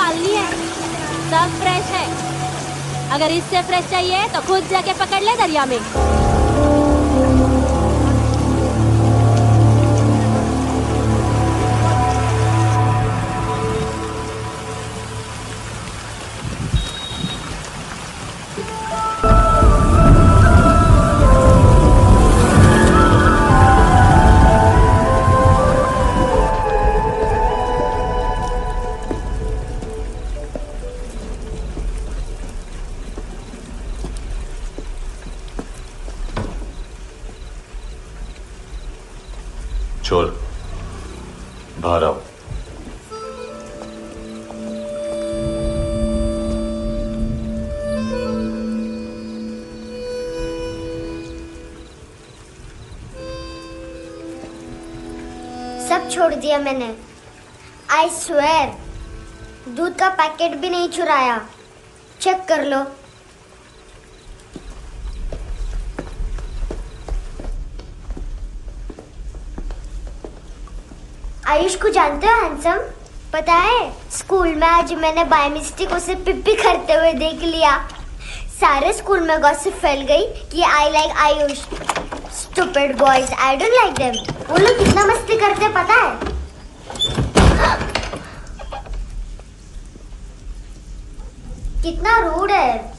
डाल ली है, सब फ्रेश है। अगर इससे फ्रेश चाहिए तो खुद जाके पकड़ ले दरिया में। छोड़, बाहर आओ। सब छोड़ दिया मैंने। आई स्वेयर, दूध का पैकेट भी नहीं चुराया। चेक कर लो। आयुष को जानते हो हैंडसम? पता है, स्कूल में आज मैंने बाय मिस्टेक उसे पिप्पी करते हुए देख लिया। सारे स्कूल में गॉसिप फैल गई कि I like Ayush. Stupid boys, I don't like them. वो लोग कितना मस्ती करते पता है? कितना रूड है।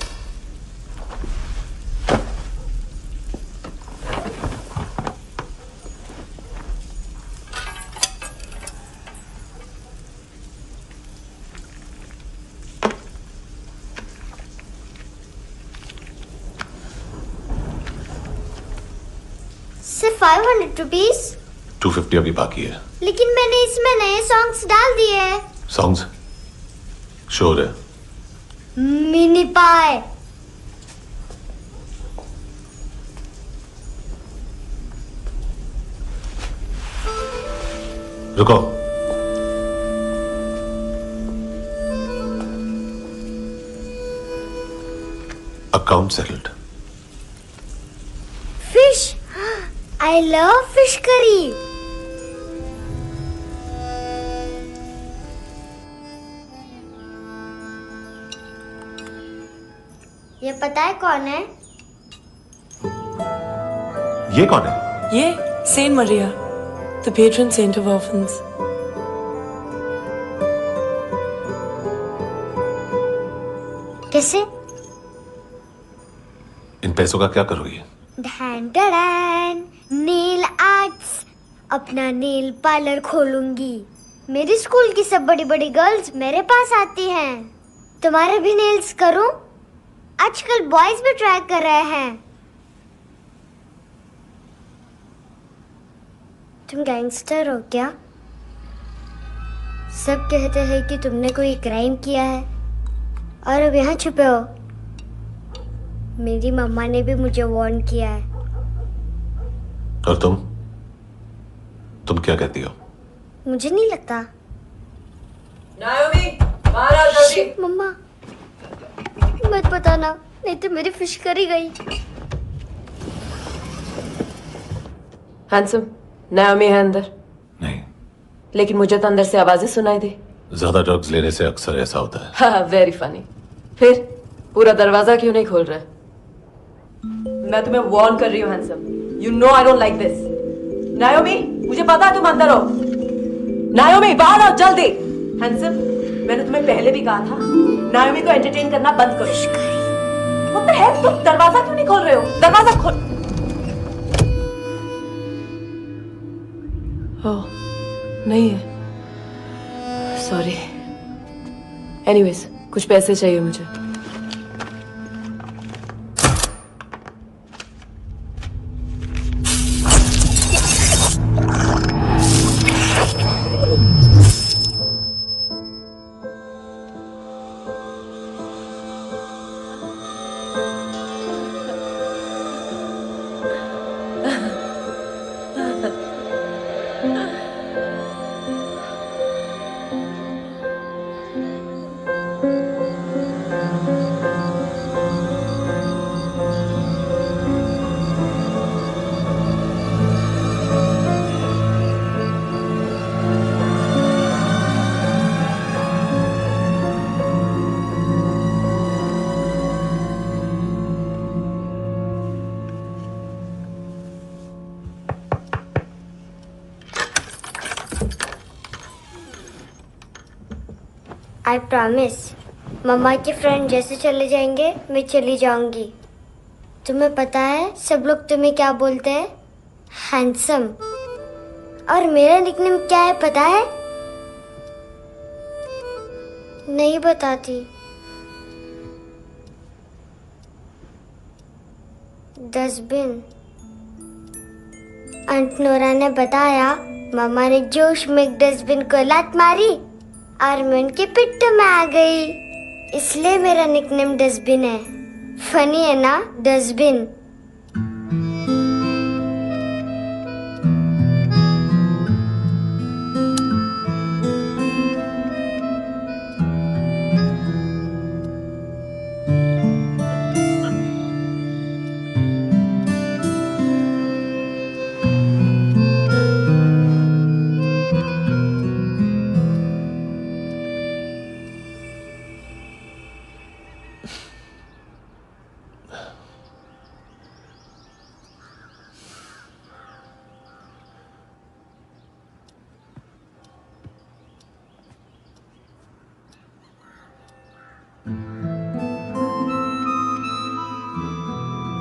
सिर्फ 500 रुपीज। 250 अभी बाकी है। लेकिन मैंने इसमें नए सॉन्ग्स डाल दिए हैं। सॉन्ग्स? श्योर है? मिनी पाए। रुको। Account settled. Fish, I love fish curry. ये पता है कौन है? ये कौन है? ये saint Maria, the patron saint of orphans. कैसे? इन पैसों का क्या करोगी? ढैन ढैन, नेल आर्ट्स। अपना नेल पार्लर खोलूंगी। मेरी स्कूल की सब बड़ी बड़ी गर्ल्स मेरे पास आती हैं। तुम्हारे भी नेल्स करूं? आजकल बॉयज भी ट्राई कर रहे हैं। तुम गैंगस्टर हो क्या? सब कहते हैं कि तुमने कोई क्राइम किया है और अब यहाँ छुपे हो। मेरी मम्मा ने भी मुझे वार्न किया है। और तुम क्या कहती हो? मुझे नहीं लगता। नायोमी, बाहर आ जल्दी। शिट, मम्मा मत बताना, नहीं तो मेरी फिश करी गई। हैंडसम, नायोमी है अंदर। नहीं। लेकिन मुझे तो अंदर से आवाजें सुनाई दी। ज्यादा ड्रग्स लेने से अक्सर ऐसा होता है। हाँ, वेरी फनी। फिर पूरा दरवाजा क्यों नहीं खोल रहा? मैं तुम्हें वार्न कर रही हूँ handsome. You know I don't like this. नायोमी, मुझे पता है तुम अंदर हो। नायोमी, बाहर आओ जल्दी। हैंडसम, मैंने तुम्हें पहले भी कहा था नायोमी को एंटरटेन करना बंद करो। What the heck? तुम दरवाजा क्यों नहीं खोल रहे हो? दरवाजा खोल। ओह, नहीं है। सॉरी। एनीवेज, कुछ पैसे चाहिए मुझे। I promise. मम्मा के फ्रेंड जैसे चले जाएंगे मैं चली जाऊंगी। तुम्हें पता है सब लोग तुम्हें क्या बोलते हैं? हैंडसम। और मेरा निकनेम क्या है पता है? नहीं बताती। डस्टबिन। आंट नोरा ने बताया मामा ने जोश में एक डस्टबिन को लात मारी और मैं उनके पिट्ठू में आ गई, इसलिए मेरा निकनेम डस्टबिन है। फनी है ना डस्टबिन?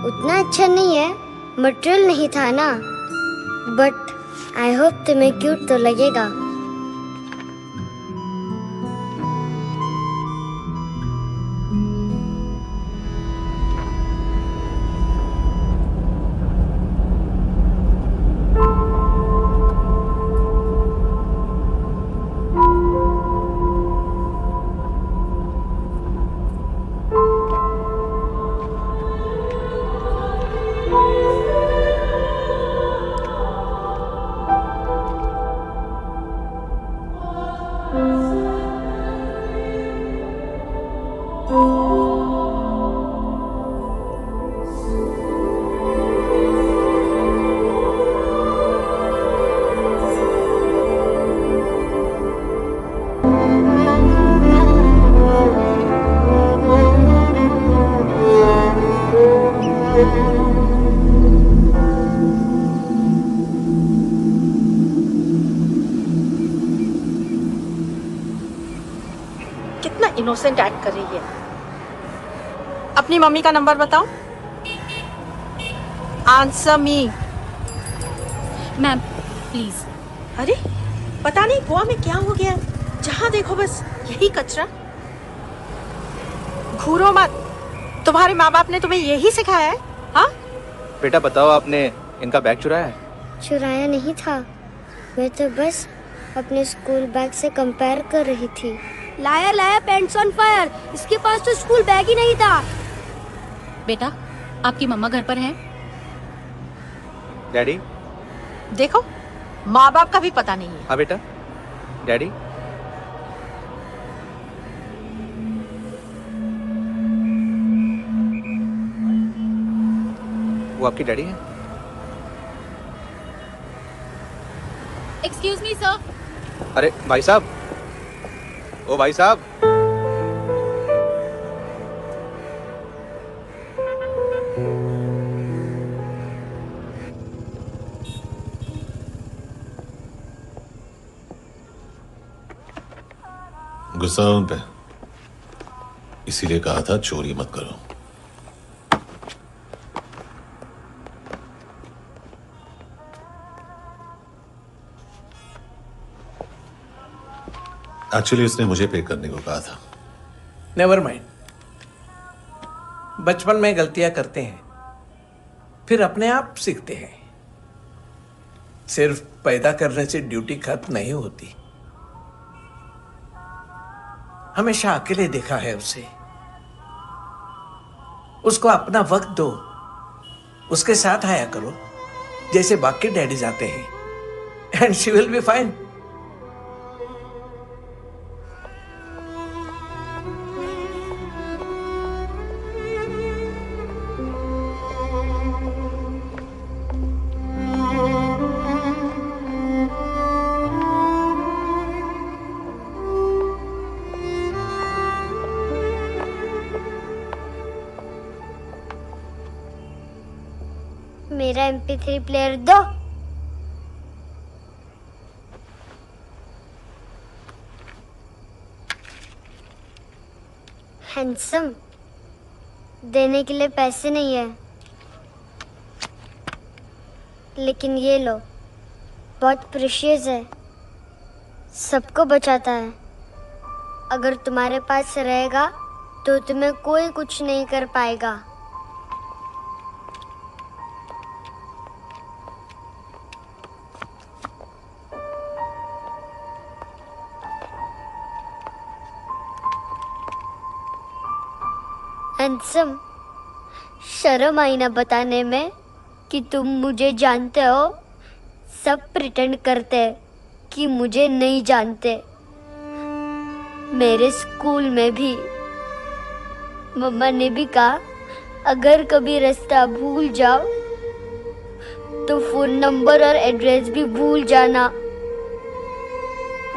उतना अच्छा नहीं है, मटेरियल नहीं था ना, बट आई होप तुम्हें क्यूट तो लगेगा। कितना इनोसेंट एक्ट कर रही है। अपनी मम्मी का नंबर बताओ। Answer me. Ma'am please. अरे पता नहीं गोवा में क्या हो गया, जहाँ देखो बस यही कचरा। घूरो मत, तुम्हारे माँ बाप ने तुम्हें यही सिखाया है? हाँ बेटा बताओ, आपने इनका बैग चुराया है? चुराया नहीं था, मैं तो बस अपने स्कूल बैग से कंपेयर कर रही थी। लाया लाया पैंट्स ऑन फायर, इसके पास तो स्कूल बैग ही नहीं था। बेटा आपकी मम्मा घर पर हैं? डैडी? देखो माँ बाप का भी पता नहीं है। हाँ बेटा। डैडी? वो आपकी डैडी है? Excuse me sir. अरे भाई साहब, ओ भाई साहब। गुस्सा उन पे, इसीलिए कहा था चोरी मत करो। एक्चुअली उसने मुझे पे करने को कहा था। नेवर माइंड, बचपन में गलतियां करते हैं, फिर अपने आप सीखते हैं। सिर्फ पैदा करने से ड्यूटी खत्म नहीं होती। हमेशा अकेले देखा है उसे। उसको अपना वक्त दो, उसके साथ आया करो जैसे बाकी डैडीज आते हैं, and she will be fine. मेरा MP3 प्लेयर दो। हैंडसम, देने के लिए पैसे नहीं है, लेकिन ये लो, बहुत प्रेशियस है, सबको बचाता है। अगर तुम्हारे पास रहेगा तो तुम्हें कोई कुछ नहीं कर पाएगा। हैंडसम, शर्म आई ना बताने में कि तुम मुझे जानते हो। सब प्रिटेंड करते हैं कि मुझे नहीं जानते। मेरे स्कूल में भी मम्मा ने भी कहा, अगर कभी रास्ता भूल जाओ तो फोन नंबर और एड्रेस भी भूल जाना।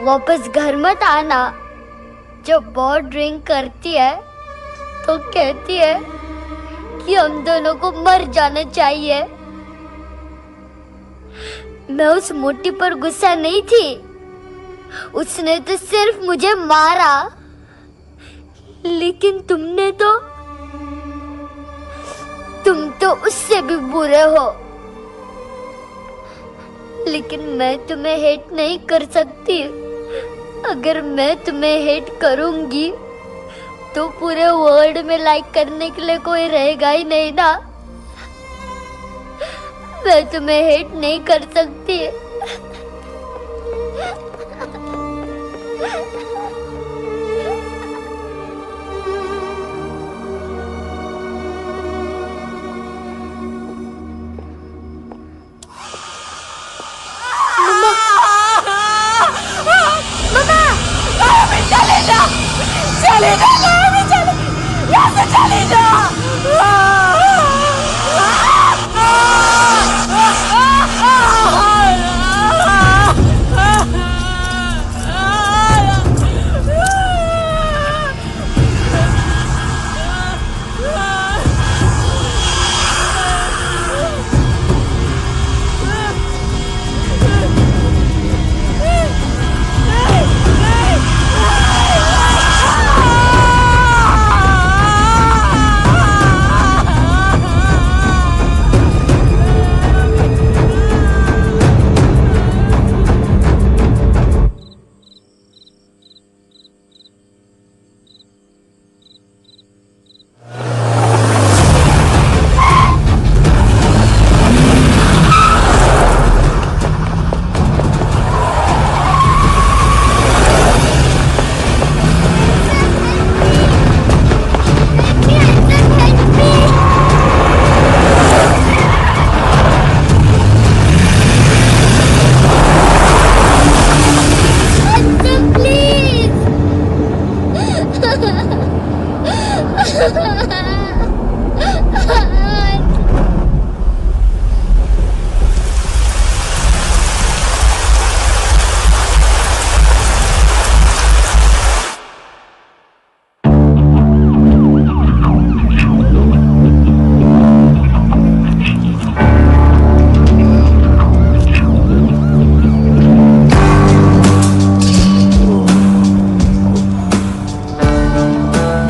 वापस घर मत आना। जब बहुत ड्रिंक करती है तो कहती है कि हम दोनों को मर जाना चाहिए। मैं उस मोटी पर गुस्सा नहीं थी, उसने तो सिर्फ मुझे मारा। लेकिन तुम तो उससे भी बुरे हो। लेकिन मैं तुम्हें हेट नहीं कर सकती। अगर मैं तुम्हें हेट करूंगी तो पूरे वर्ल्ड में लाइक करने के लिए कोई रहेगा ही नहीं ना। मैं तुम्हें हेट नहीं कर सकती।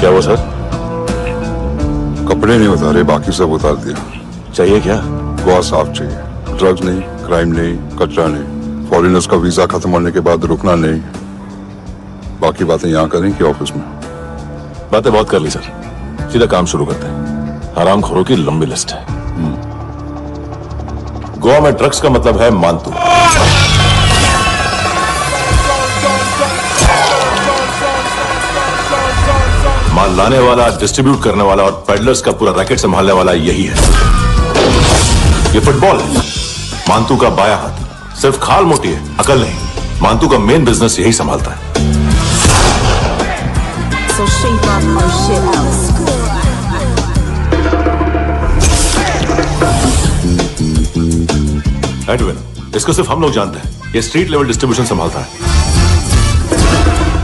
क्या हुआ सर? कपड़े नहीं उतारे, बाकी सब उतार दिया। चाहिए क्या? गोवा साफ चाहिए। ड्रग्स नहीं, क्राइम नहीं, कचरा नहीं। फॉरेनर्स का वीजा खत्म होने के बाद रुकना नहीं। बाकी बातें यहाँ करें कि ऑफिस में? बातें बहुत कर ली सर, सीधा काम शुरू करते हैं। हरामखोरों की लंबी लिस्ट है। गोवा में ड्रग्स का मतलब है मानतू। माल लाने वाला, डिस्ट्रीब्यूट करने वाला और पेडलर्स का पूरा रैकेट संभालने वाला यही है। ये फुटबॉल है, मानतू का बाया हाथ। सिर्फ खाल मोटी है, अकल नहीं। मानतू का मेन बिजनेस यही संभालता है। So shape up our shit out. Edwin, इसको सिर्फ हम लोग जानते हैं। ये स्ट्रीट लेवल डिस्ट्रीब्यूशन संभालता है,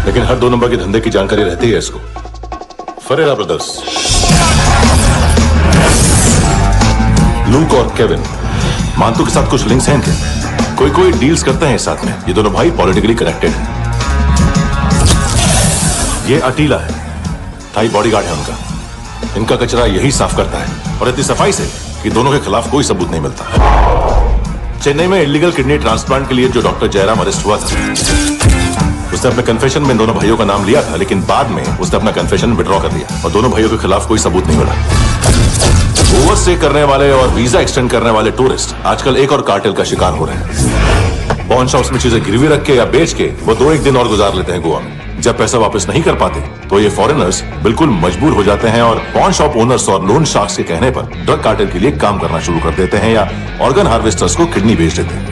लेकिन हर 2 नंबर के धंधे की जानकारी रहती है इसको। फरेरा ब्रदर्स, लूक और केविन, मानतू के साथ कुछ लिंक्स हैं इनके। कोई डील्स करते हैं साथ में। ये दोनों भाई पॉलिटिकली कनेक्टेड हैं। ये अटीला है, 2.5 बॉडीगार्ड है उनका। इनका कचरा यही साफ करता है और इतनी सफाई से कि दोनों के खिलाफ कोई सबूत नहीं मिलता। चेन्नई में इलीगल किडनी ट्रांसप्लांट के लिए जो डॉक्टर जयराम अरेस्ट हुआ था, उसने अपने कन्फेशन में दोनों भाइयों का नाम लिया था, लेकिन बाद में उसने अपना कन्फेशन विड्रॉ कर लिया और दोनों भाइयों के खिलाफ कोई सबूत नहीं मिला। ओवरस्टे करने वाले और वीजा एक्सटेंड करने वाले टूरिस्ट आजकल एक और कार्टेल का शिकार हो रहे हैं। पॉन शॉप्स में चीजें गिरवी रख के या बेच के वो 2-1 दिन और गुजार लेते हैं गोवा में। जब पैसा वापस नहीं कर पाते तो ये फॉरेनर्स बिल्कुल मजबूर हो जाते हैं और पॉन शॉप ओनर्स और लोन शार्क्स के कहने पर ड्रग कार्टेल के लिए काम करना शुरू कर देते हैं या ऑर्गन हार्वेस्टर्स को किडनी बेच देते हैं।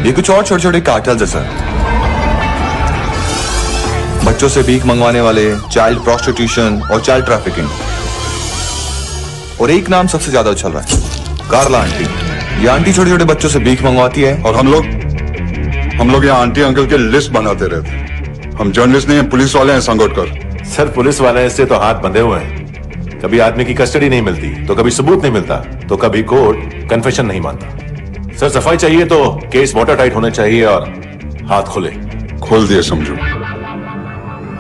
ये कुछ और छोटे छोटे कार्टेल्स है सर। बच्चों से भीख मंगवाने वाले, चाइल्ड प्रोस्टिट्यूशन और चाइल्ड ट्रैफिकिंग। और एक नाम सबसे ज्यादा उछल रहा है, कार्ला आंटी। ये आंटी छोटे छोटे बच्चों से भीख मंगवाती है और हम लोग यहाँ आंटी अंकल के लिस्ट बनाते रहते। हम जर्नलिस्ट नहीं हैं, पुलिस वाले हैं संगोटकर। सर पुलिस वाले इससे तो हाथ बंधे हुए हैं। कभी आदमी की कस्टडी नहीं मिलती तो कभी सबूत नहीं मिलता तो कभी कोर्ट कन्फेशन नहीं मानता। सर सफाई चाहिए तो केस वाटर टाइट होने चाहिए और हाथ खुले। खोल दिए समझो।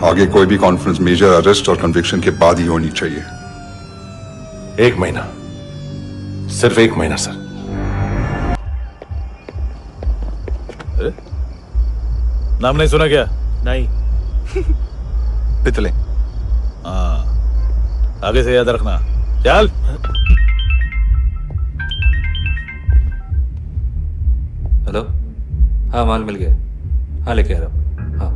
आगे कोई भी कॉन्फ्रेंस मेजर अरेस्ट और कन्विक्शन के बाद ही होनी चाहिए। 1 महीना, सिर्फ 1 महीना सर। नाम नहीं सुना क्या? नहीं। पितले। हाँ, आगे से याद रखना। चल। हेलो, हाँ माल मिल गया। हाँ लेके आ रहा हूँ। हाँ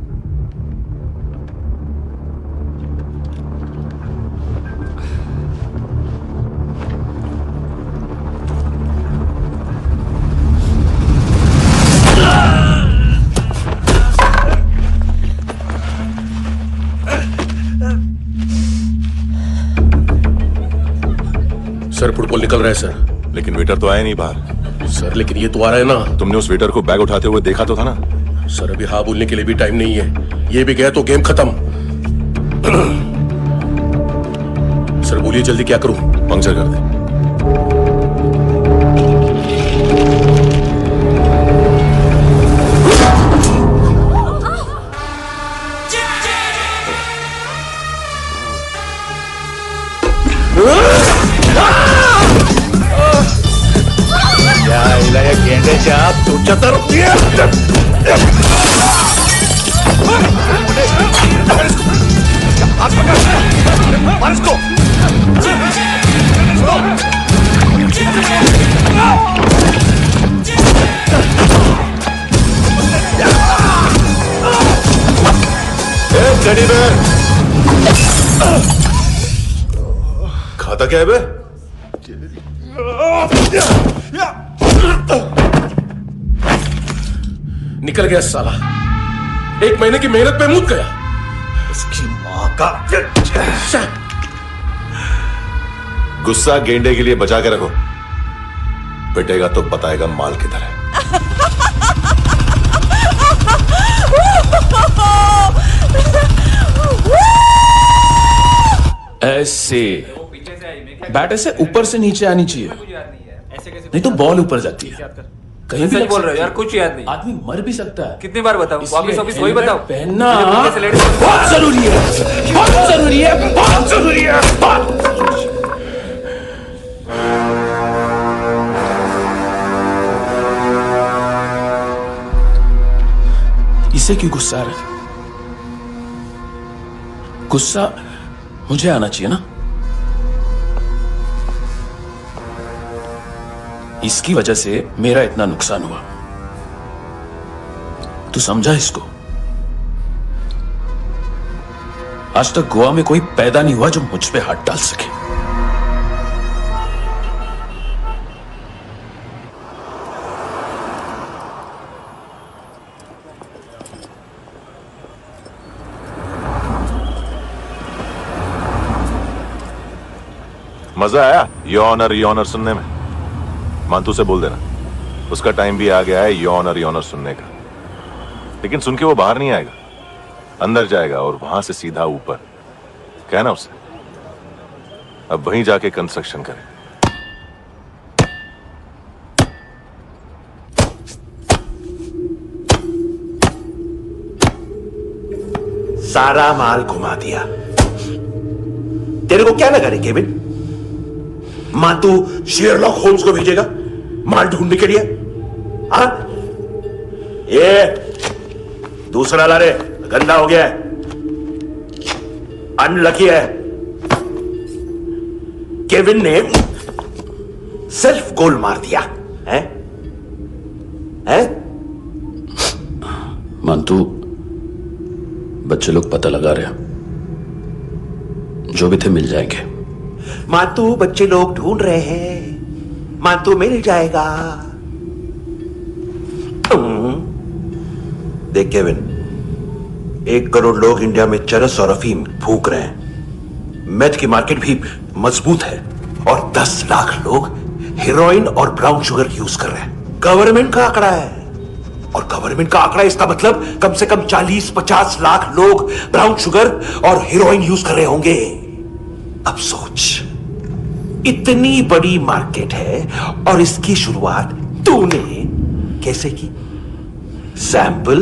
सर फुटबॉल निकल रहा है सर। लेकिन वेटर तो आया नहीं बाहर। सर लेकिन ये तो आ रहा है ना। तुमने उस वेटर को बैग उठाते हुए देखा तो था ना? सर अभी हाँ बोलने के लिए भी टाइम नहीं है। ये भी गया तो गेम खत्म। सर बोलिए जल्दी क्या करूं? पंक्चर कर दे। खाता क्या है बे? निकल गया साला। 1 महीने की मेहनत पे मुक गया। उसकी मां का गुस्सा गेंडे के लिए बचा के रखो, पिटेगा तो बताएगा माल किधर है। ऐसे बैट ऐसे ऊपर से नीचे आनी चाहिए, नहीं तो बॉल ऊपर जाती है। कहीं भी बोल रहे हो यार, कुछ याद नहीं। आदमी मर भी सकता है। कितनी बार बताऊं? वापिस वही बताओ। पहनना बहुत जरूरी है, बहुत जरूरी है, बहुत जरूरी है। इसे क्यों गुस्सा आ रहा है? गुस्सा मुझे आना चाहिए ना। इसकी वजह से मेरा इतना नुकसान हुआ। तू समझा इसको? आज तक गोवा में कोई पैदा नहीं हुआ जो मुझ पे हाथ डाल सके। मजा आया योर ऑनर सुनने में? मानतू से बोल देना उसका टाइम भी आ गया है योर ऑनर सुनने का। लेकिन सुन के वो बाहर नहीं आएगा, अंदर जाएगा और वहां से सीधा ऊपर। कहना उसे अब वहीं जाके कंस्ट्रक्शन करे। सारा माल घुमा दिया। तेरे को क्या लगा रे केविन? मां तू शेरलॉक होम्स को भेजेगा माल ढूंढने के लिए? हाँ, ये दूसरा ला रे, गंदा हो गया है, अनलकी है। केविन ने सेल्फ गोल मार दिया है? मानतू, बच्चे लोग पता लगा रहे हैं, जो भी थे मिल जाएंगे। मानतू, बच्चे लोग ढूंढ रहे हैं, मानतू मिल जाएगा। देख केविन, 1 करोड़ लोग इंडिया में चरस और अफीम फूक रहे हैं, मेथ की मार्केट भी मजबूत है, और 10 लाख लोग हेरोइन और ब्राउन शुगर यूज कर रहे हैं। गवर्नमेंट का आंकड़ा है, और गवर्नमेंट का आंकड़ा, इसका मतलब कम से कम 40-50 लाख लोग ब्राउन शुगर और हेरोइन यूज कर रहे होंगे। अब सोच, इतनी बड़ी मार्केट है और इसकी शुरुआत तूने कैसे की? सैंपल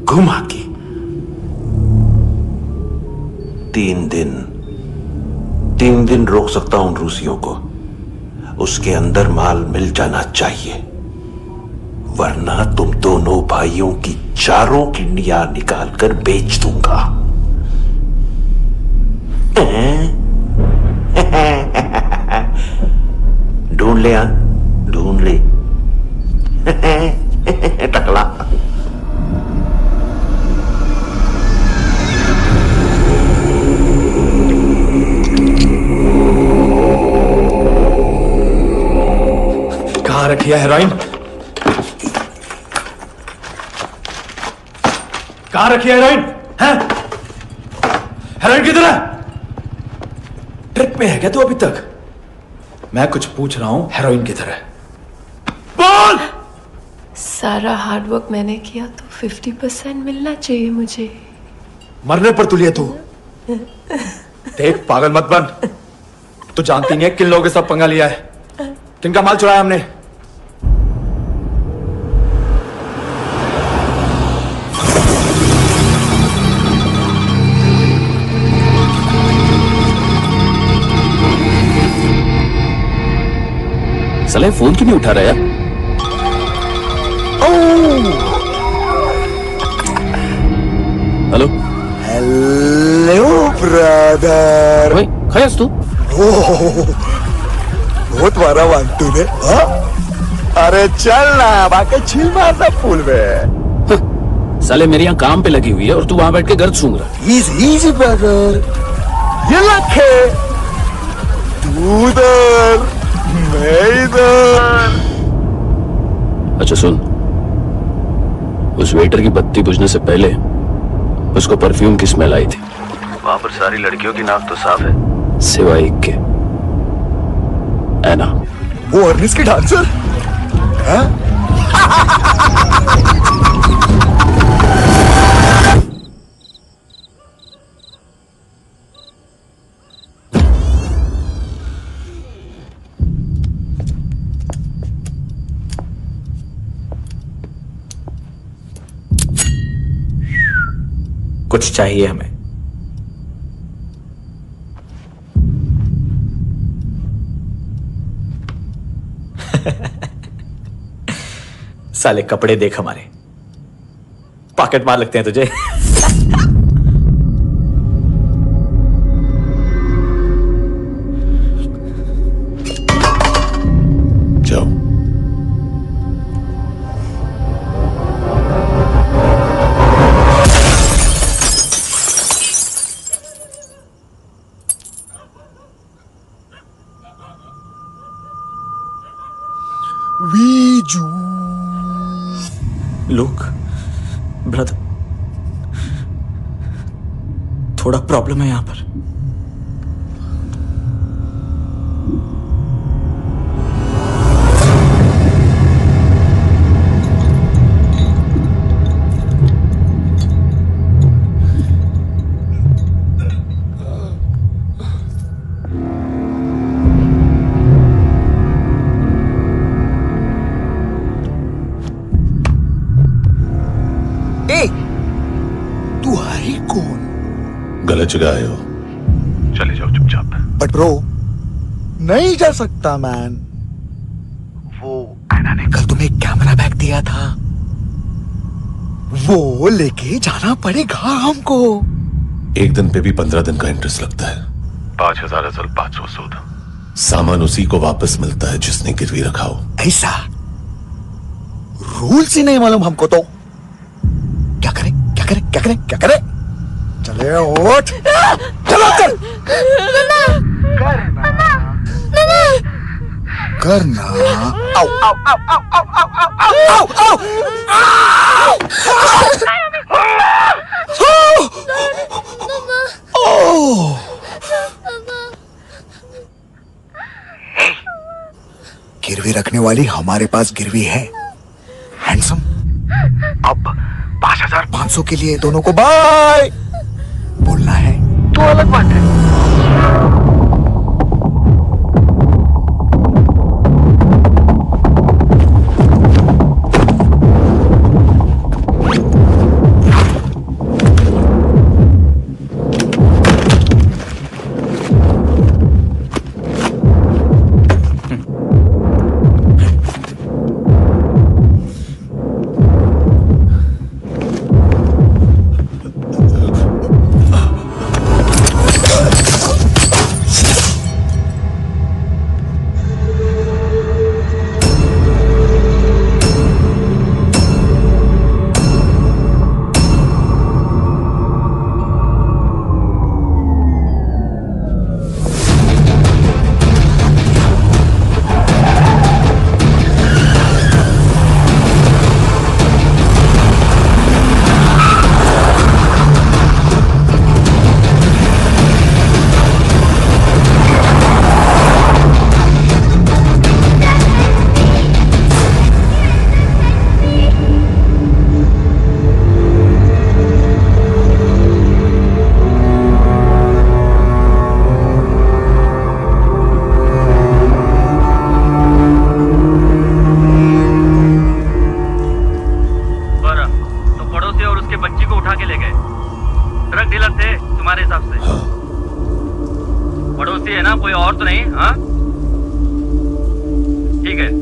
घुमा के। 3 दिन रोक सकता हूं रूसियों को, उसके अंदर माल मिल जाना चाहिए, वरना तुम दोनों भाइयों की चारों किडनियां निकालकर बेच दूंगा। ढूंढ ले, ढूंढ ले टकला। कहां रखी है हेरोइन? कहां रखी है हेरोइन? हेरोइन किधर है? ट्रिप में है क्या तू अभी तक? मैं कुछ पूछ रहा हूं, हेरोइन किधर है? बोल! सारा हार्डवर्क मैंने किया तो 50% मिलना चाहिए मुझे। मरने पर तुलिए तू। देख, पागल मत बन। तू जानती नहीं है किन लोगों के साथ पंगा लिया है, किनका माल चुराया हमने। साले फोन क्यों नहीं उठा रहा यार? Hello hello brother. भाई खयास तू? बहुत मारा वांटू ने। हाँ? अरे चल ना, बाकी छिल मारना फूल में। साले मेरी यहाँ काम पे लगी हुई है और तू वहां बैठ के गर्द सूंघ रहा। इजी ब्रदर, ये लखे तू उधर, मैं इधर। अच्छा सुन, उस वेटर की बत्ती बुझने से पहले उसको परफ्यूम की स्मेल आई थी। वहां पर सारी लड़कियों की नाक तो साफ है, सिवाय एक के। एना। वो अर्निस की डांसर? हाँ? कुछ चाहिए हमें। साले कपड़े देख हमारे, पॉकेट मार लगते हैं तुझे। जाओ। लुक ब्रदर, थोड़ा प्रॉब्लम है यहां पर। तू है कौन? गलत जगह आए हो, चले जाओ चुपचाप। बट ब्रो नहीं जा सकता मैन। वो ऐना ने कल तुम्हें एक कैमरा बैग दिया था, वो लेके जाना पड़ेगा हमको। एक दिन पे भी 15 दिन का इंटरेस्ट लगता है। 5,000 असल 500 सूद। सामान उसी को वापस मिलता है जिसने गिरवी रखा हो। ऐसा रूल्स ही नहीं मालूम हमको तो। क्या करें क्या करें क्या करें क्या करें? चले उठ, चलो चल। करना आओ आओ आओ आओ आओ आओ आओ आओ। गिरवी रखने वाली हमारे पास गिरवी है हैंडसम। अब 5,500 के लिए दोनों को बाय बोलना है तो अलग बात है।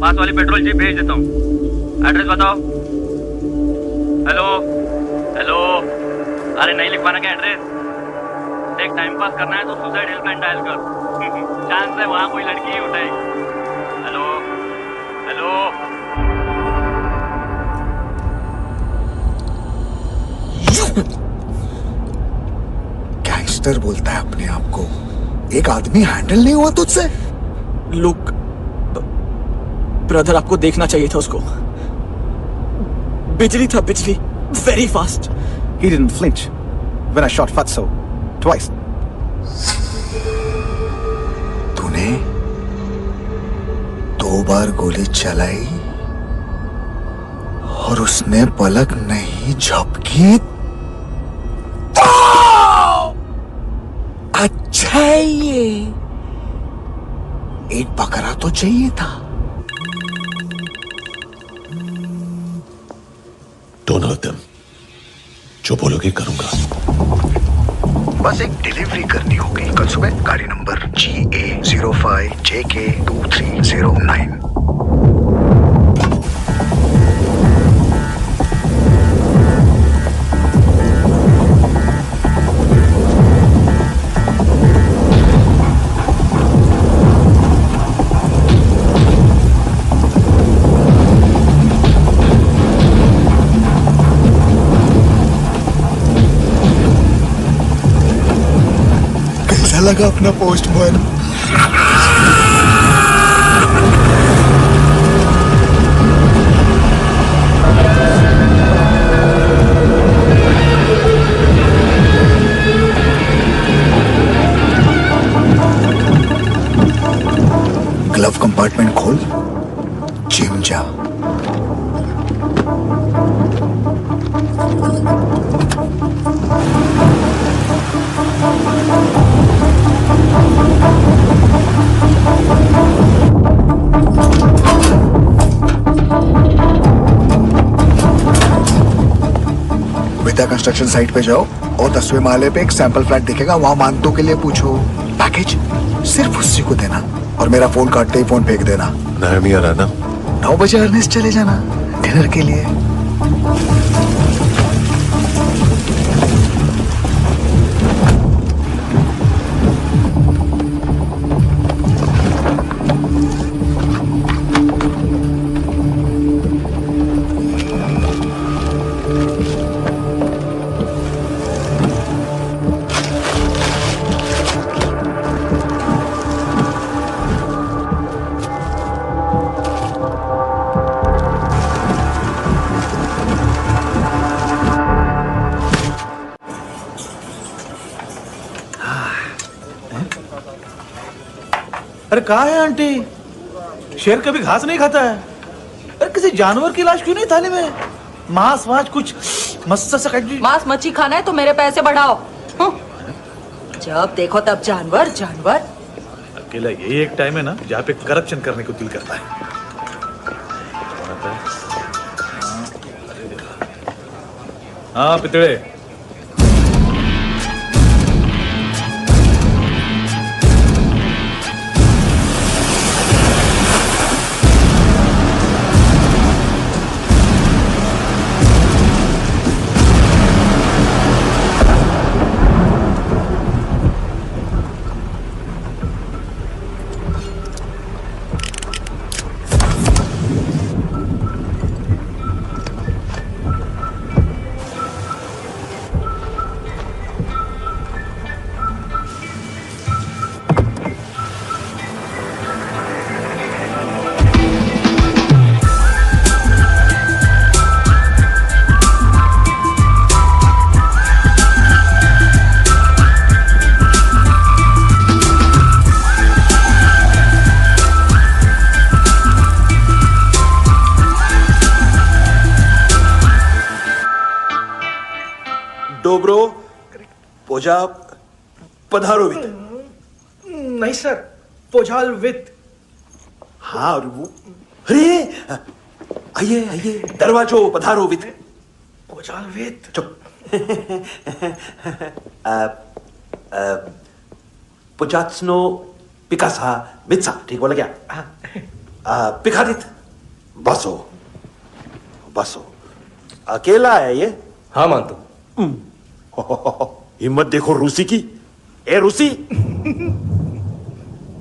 पास वाली पेट्रोल जीप भेज देता हूँ। एड्रेस बताओ। हेलो हेलो, अरे नहीं लिखवाना क्या एड्रेस? देख टाइम पास करना है तो सुसाइड हेल्पलाइन डायल कर। चांस है वहाँ कोई लड़की ही उठाएगी। Hello hello. गैंगस्टर बोलता है अपने आप को। एक आदमी हैंडल नहीं हुआ तुझसे? लुक ब्रदर, आपको देखना चाहिए था उसको। बिजली था, बिजली, very fast. He didn't flinch when I shot Fatso twice. तूने 2 बार गोली चलाई और उसने पलक नहीं झपकी। अच्छा है ये। एक बकरा तो चाहिए था। Don't hurt them. जो बोलोगे करूंगा। बस एक डिलीवरी करनी होगी कल सुबह। गाड़ी नंबर GA05JK2309। लगा अपना पोस्टमैन। ग्लव कंपार्टमेंट खोल, जिम जा। अयोध्या कंस्ट्रक्शन साइट पे जाओ और 10वें माले पे एक सैंपल फ्लैट दिखेगा, वहां मानतों के लिए पूछो। पैकेज सिर्फ उसी को देना और मेरा फोन काटते ही फोन फेंक देना। नायमी आ रहा ना? 9 बजे अर्नेस्ट चले जाना डिनर के लिए। अरे कहा है आंटी? शेर कभी घास नहीं खाता है। अरे किसी जानवर की लाश क्यों नहीं थाली में? मांस वास कुछ मस्त सा मांस मच्छी खाना है तो मेरे पैसे बढ़ाओ। जब देखो तब जानवर जानवर। अकेला यही एक टाइम है ना जहाँ पे करप्शन करने को दिल करता है। हाँ पितड़े, डोब्रो पोजा पधारोवित। नहीं सर, पोझाल विथ। हाँ और वो, अरे आइए आइए, दरवाजो पधारोवित। पोझाल विथ। चुप। पुजात्सनो पिकासा मित्सा, ठीक बोला क्या? पिकादित बसो बसो। अकेला है ये? हाँ मानतो। हिम्मत देखो रूसी की। ए रूसी,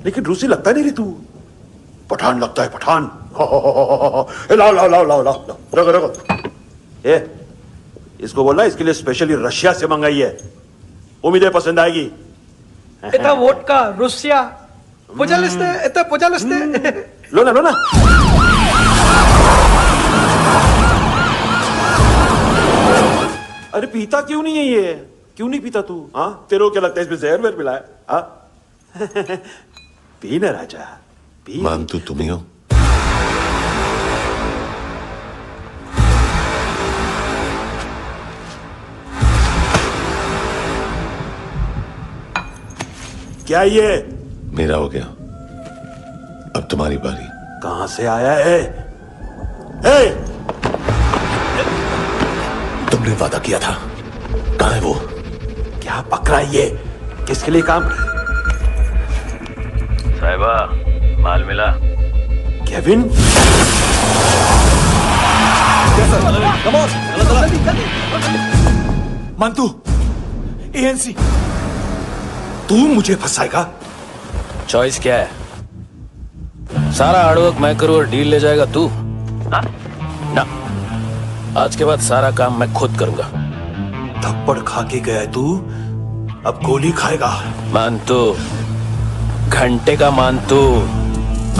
लेकिन रूसी लगता नहीं रे तू, पठान लगता है पठान। लाओ लाओ लाओ लाओ लाओ, रखो रखो। ए इसको बोलना इसके लिए स्पेशली रशिया से मंगाई है, उम्मीद है पसंद आएगी। इतना वोडका रुसिया पोझालिस्ते, इतना पोझालिस्ते। लो ना लो ना। अरे पीता क्यों नहीं है ये? क्यों नहीं पीता तू? हाँ तेरे को क्या लगता है इसमें जहर वहर मिला है? हाँ पी ना राजा पी। मान तू तुम ही हो। क्या ये? मेरा हो गया, अब तुम्हारी बारी। कहां से आया है? ए! तुमने वादा किया था, कहां है वो? क्या पकड़ा ये? किसके लिए काम? साहिबा माल मिला? केविन? मंतू, एएनसी। तू मुझे फंसाएगा? चॉइस क्या है? सारा हार्डवर्क मैं करूं और डील ले जाएगा तू? ना, आज के बाद सारा काम मैं खुद करूंगा। थप्पड़ खा के गया तू, अब गोली खाएगा। मानतू, घंटे का मानतू,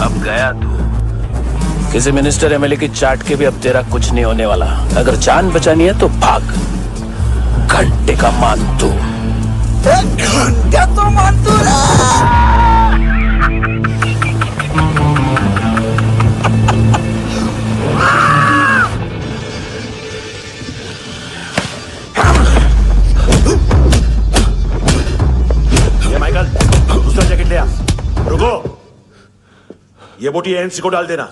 अब गया तू। किसी मिनिस्टर एमएलए की चाट के भी अब तेरा कुछ नहीं होने वाला। अगर जान बचानी है तो भाग। घंटे का मानतू। घंटा तो मानतू ये माइकल, दूसरा जैकेट ले आ। रुको, ये बोटी एएनसी को डाल देना।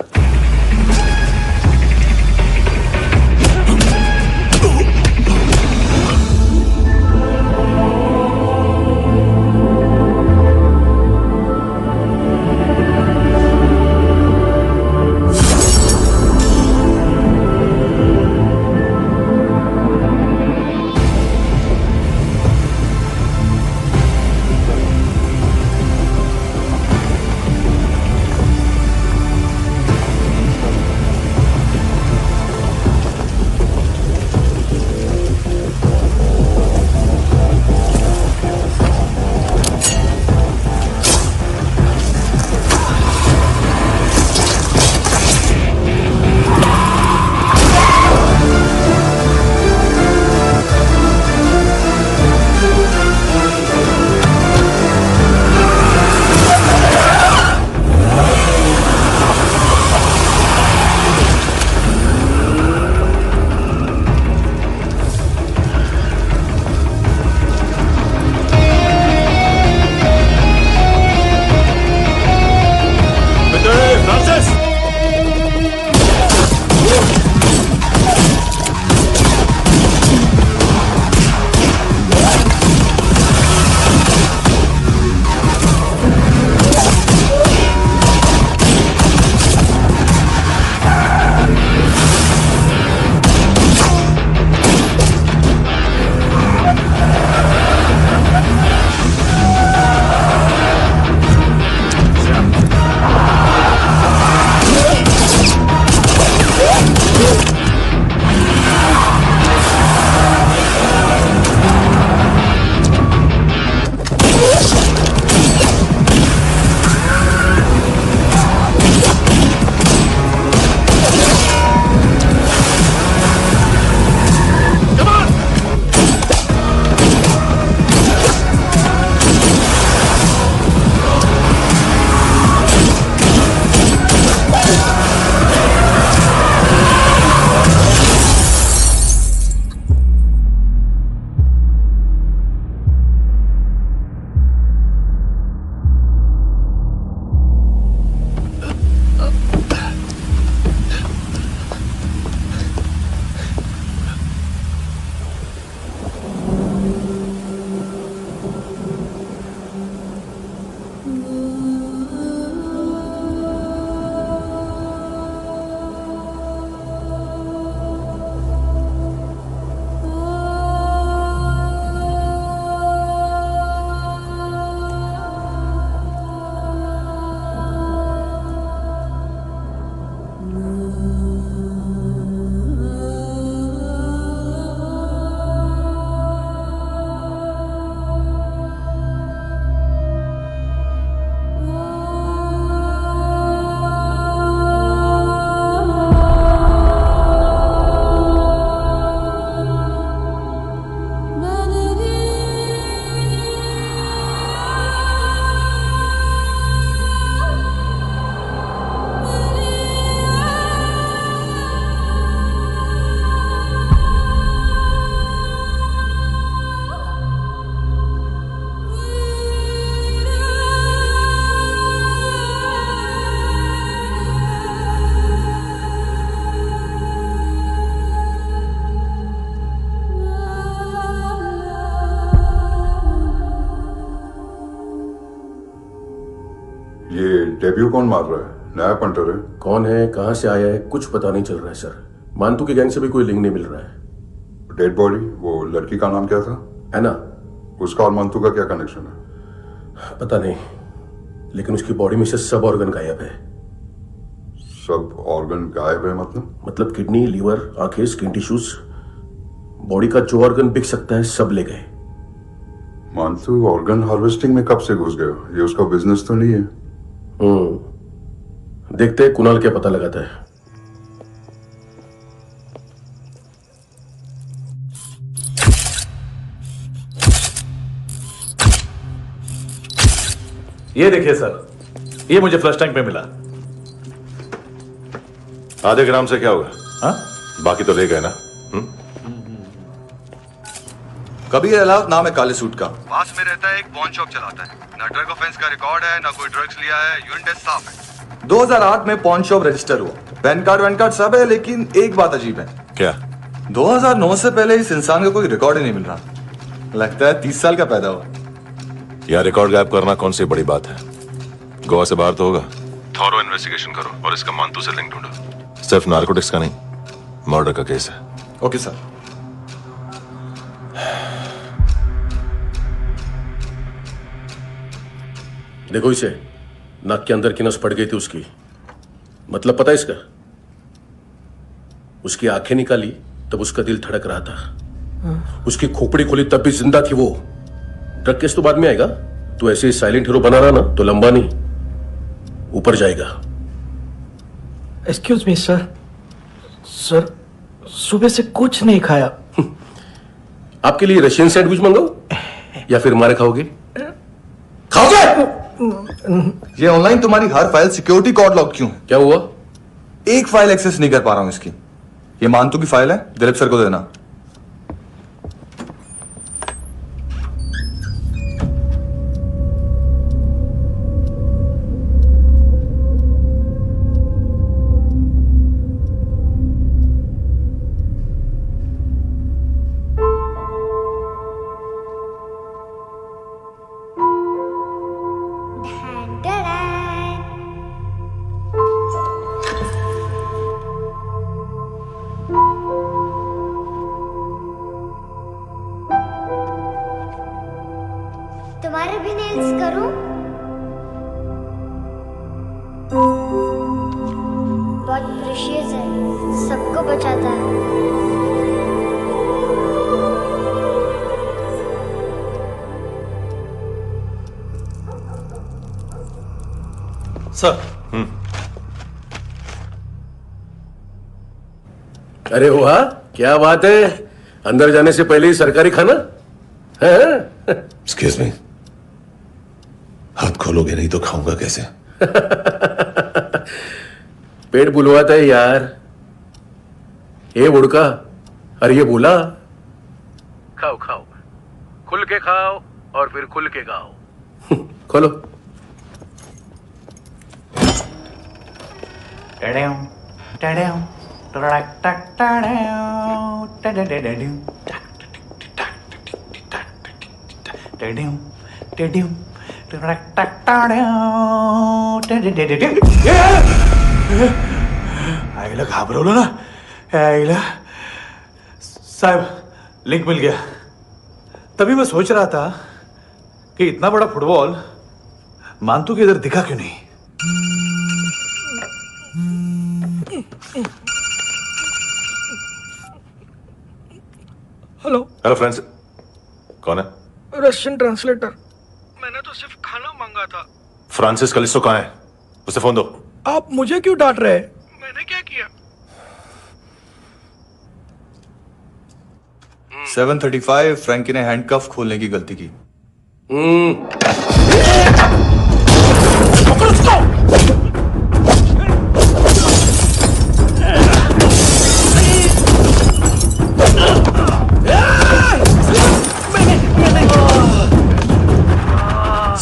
डेब्यू कौन मार रहा है? नया पंटर है। कौन है, कहां से आया है, कुछ पता नहीं चल रहा है सर। मानतू की गैंग से भी कोई लिंक नहीं मिल रहा है। डेड बॉडी, वो लड़की का नाम क्या था? एना। उसका और मानतू का क्या कनेक्शन है? पता नहीं, लेकिन उसकी बॉडी में से सब ऑर्गन गायब है। सब ऑर्गन गायब है मतलब किडनी, लीवर, आंखें, स्किन टिश्यूज, बॉडी का जो ऑर्गन बिक सकता है सब ले गए। मानतू ऑर्गन हार्वेस्टिंग में कब से घुस गए? ये उसका बिजनेस तो नहीं है? देखते हैं कुणाल क्या पता लगाता है। ये देखिए सर, ये मुझे फ्लश टैंक में मिला। आधे ग्राम से क्या होगा? हाँ? बाकी तो ले गए ना? कबीर अलाउद्दीन नाम है काले सूट का, पास में रहता है, एक पॉन शॉप चलाता है। ना ड्रग ऑफेंस का रिकॉर्ड है, ना कोई ड्रग्स लिया है, यूरिन टेस्ट साफ है। 2008 में पॉन शॉप रजिस्टर हुआ, पैन कार्ड सब है, लेकिन एक बात अजीब है। क्या? 2009 से पहले इस इंसान का कोई रिकॉर्ड ही नहीं मिल रहा। लगता है 30 साल का पैदा हुआ। यह रिकॉर्ड गायब करना कौन सी बड़ी बात है? गोवा से बाहर तो होगा। थॉरो इन्वेस्टिगेशन करो और इसका मानतू से लिंक ढूंढो। सिर्फ नारकोटिक्स का नहीं, मर्डर का केस है। Okay sir. देखो इसे, नाक के अंदर की नस पड़ गई थी उसकी। मतलब पता है इसका? उसकी आंखें निकाली तब उसका दिल धड़क रहा था। उसकी खोपड़ी खोली तब भी जिंदा थी वो। ड्रग केस तो बाद में आएगा। तो ऐसे ही साइलेंट हीरो बना रहा ना तो लंबा नहीं, ऊपर जाएगा। एक्सक्यूज मी सर, सर सुबह से कुछ नहीं खाया। आपके लिए रशियन सैंडविच मंगाओ या फिर मारे खाओगे? खाओगे? ये ऑनलाइन तुम्हारी हर फाइल सिक्योरिटी कोड लॉक क्यों? क्या हुआ? एक फाइल एक्सेस नहीं कर पा रहा हूं इसकी। ये मानतू की फाइल है, दिलीप सर को देना। तुम्हारे भी नेल्स करूं? बहुत प्रेशियस है, सबको बचाता है। सर। अरे वाह, क्या बात है। अंदर जाने से पहले ही सरकारी खाना है? एक्सक्यूज मी, हाथ खोलोगे नहीं तो खाऊंगा कैसे? पेट बुलवाता है यार। ये बुड़का, अरे ये बोला। खाओ खाओ, खुल के खाओ और फिर खुल के खाओ। खोलो। आईला घाबरवलं ना। आईला साहब, लिंक मिल गया। तभी मैं सोच रहा था कि इतना बड़ा फुटबॉल मानतू के इधर दिखा क्यों नहीं। हेलो हेलो फ्रेंड्स, कौन है? Russian translator. मैंने तो सिर्फ खाना मांगा था। फ्रांसिस कलिस्टो कहाँ है? उसे फोन दो। आप मुझे क्यों डांट रहे हैं? मैंने क्या किया? 735 फ्रैंकी ने हैंडकफ खोलने की गलती की।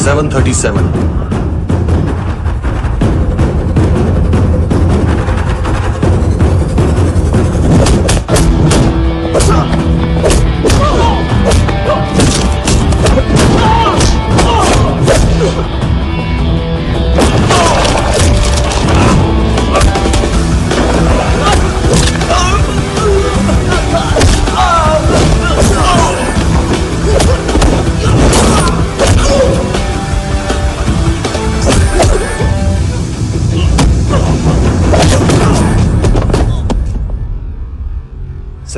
Seven 37 Oh!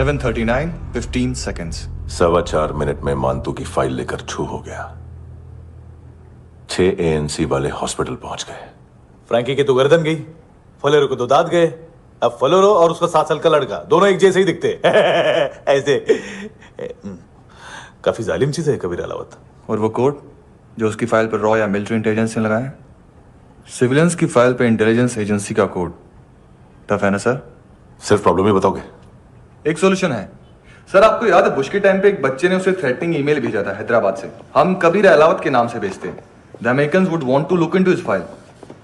7:39, 15 seconds. 4.25 मिनट में मानतू की फाइल लेकर छू हो गया। 6 ANC वाले हॉस्पिटल पहुंच गए। फ्रैंकी की तो गर्दन गई, फलेरो को तो दांत गए। अब फलेरो और उसका 7 साल का लड़का दोनों एक जैसे ही दिखते ऐसे। काफी जालिम चीज है कबीर अलावत। और वो कोड जो उसकी फाइल पर रॉ या मिलिट्री इंटेलिजेंस ने लगाया, सिविलियंस की फाइल पे इंटेलिजेंस एजेंसी का कोड। टफ है ना सर? सिर्फ प्रॉब्लम ही बताओगे? एक सॉल्यूशन है सर। आपको याद है बुश के टाइम पे एक बच्चे ने उसे थ्रेटनिंग ईमेल भेजा था हैदराबाद से। हम कबीर अलावत के नाम से भेजते हैं। The Americans would want to look into his file.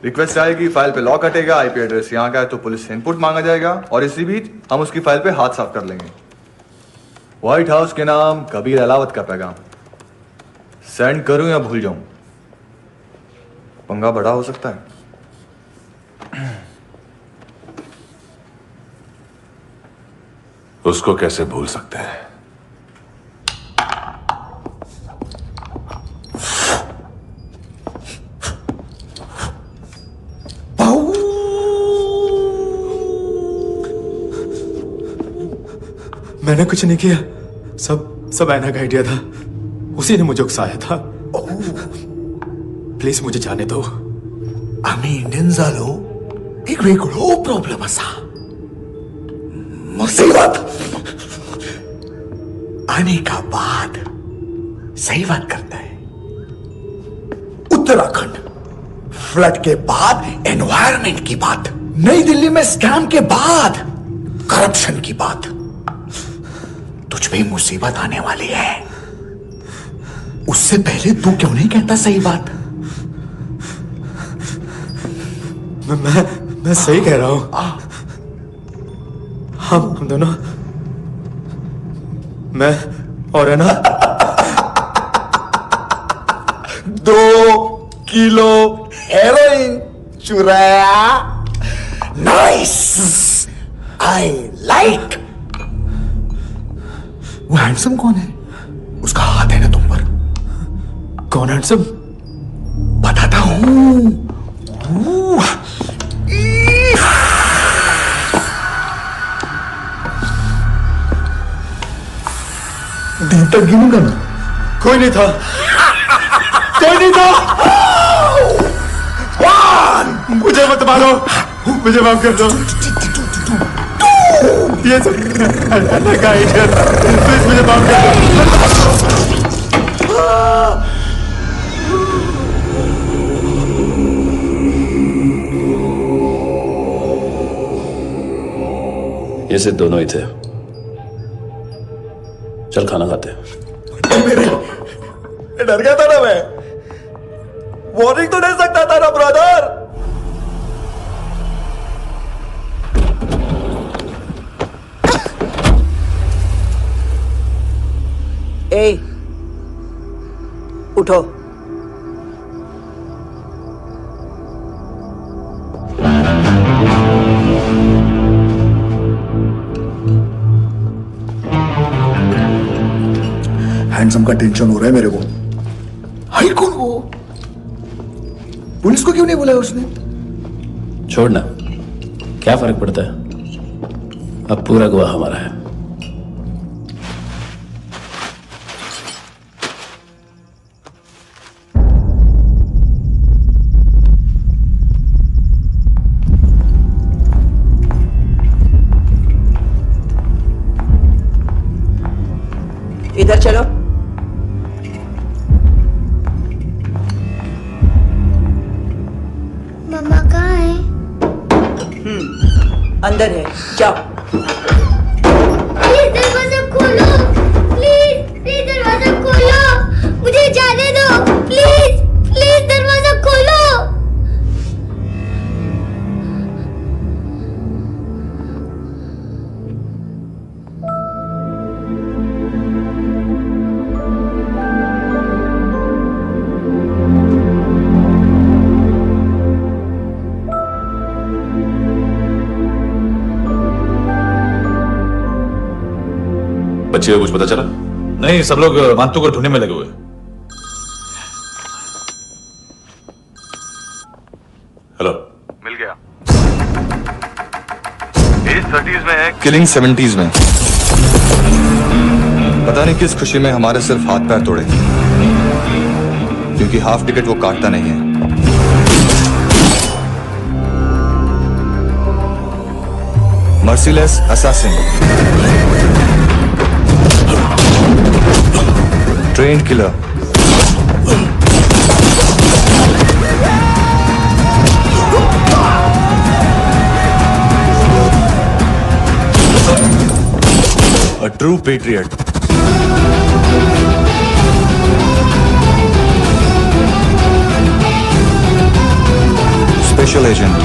Request आएगी, फाइल पे लॉक हटेगा, आईपी एड्रेस यहाँ का है तो पुलिस से इनपुट मांगा जाएगा और इसी बीच हम उसकी फाइल पे हाथ साफ कर लेंगे। व्हाइट हाउस के नाम कबीर अलावत का पैगाम। सेंड करूं या भूल जाऊं? पंगा बड़ा हो सकता है। उसको कैसे भूल सकते हैं? मैंने कुछ नहीं किया, सब ऐना का आइडिया था। उसी ने मुझे उकसाया था। प्लीज मुझे जाने दो। आम्ही इंडियन झालो एक वेगळो प्रॉब्लेम असा, मुसीबत। आने का बाद सही बात करता है। उत्तराखंड फ्लड के बाद एनवायरनमेंट की बात, नई दिल्ली में स्कैम के बाद करप्शन की बात। तुझ पे मुसीबत आने वाली है, उससे पहले तू क्यों नहीं कहता सही बात? मैं सही कह रहा हूं। हम दोनों, मैं और है ना 2 किलो हेरोइन चुराया। Nice, I like. वो हैंडसम कौन है? उसका हाथ है ना तुम पर? कौन हैंडसम? बताता हूं। दिन तक गिनूंगा ना। कोई नहीं था, कोई नहीं था। मुझे मत मारो, मुझे माफ कर दो। ये सब का आइडिया था। प्लीज मुझे माफ कर दो। ये सिर्फ दोनों ही थे। चल खाना खाते हैं। डर गया था ना मैं। वार्निंग तो दे सकता था ना ब्रदर। ए, उठो। हैंडसम का टेंशन हो रहा है मेरे को। हाई कौन वो? पुलिस को क्यों नहीं बुलाया उसने? छोड़ना, क्या फर्क पड़ता है? अब पूरा गवाह हमारा है। इधर चलो। मम्मा कहाँ है? अंदर है, जाओ। प्लीज दरवाजा खोलो, प्लीज दरवाजा खोलो, मुझे जाने दो, प्लीज दरवाजा खोलो। बच्चे को कुछ पता चला? नहीं, सब लोग मानतू को ढूंढने में लगे हुए। हेलो, मिल गया। एज 30s में है, किलिंग 70s में। पता नहीं किस खुशी में हमारे सिर्फ हाथ पैर तोड़े, क्योंकि हाफ टिकट वो काटता नहीं है। Merciless assassin, trained killer, a true patriot. Special agent.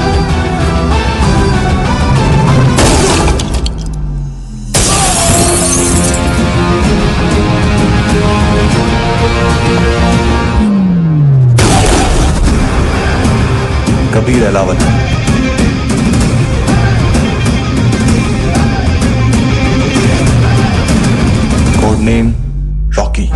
Kabir Alawat. Code name Rocky.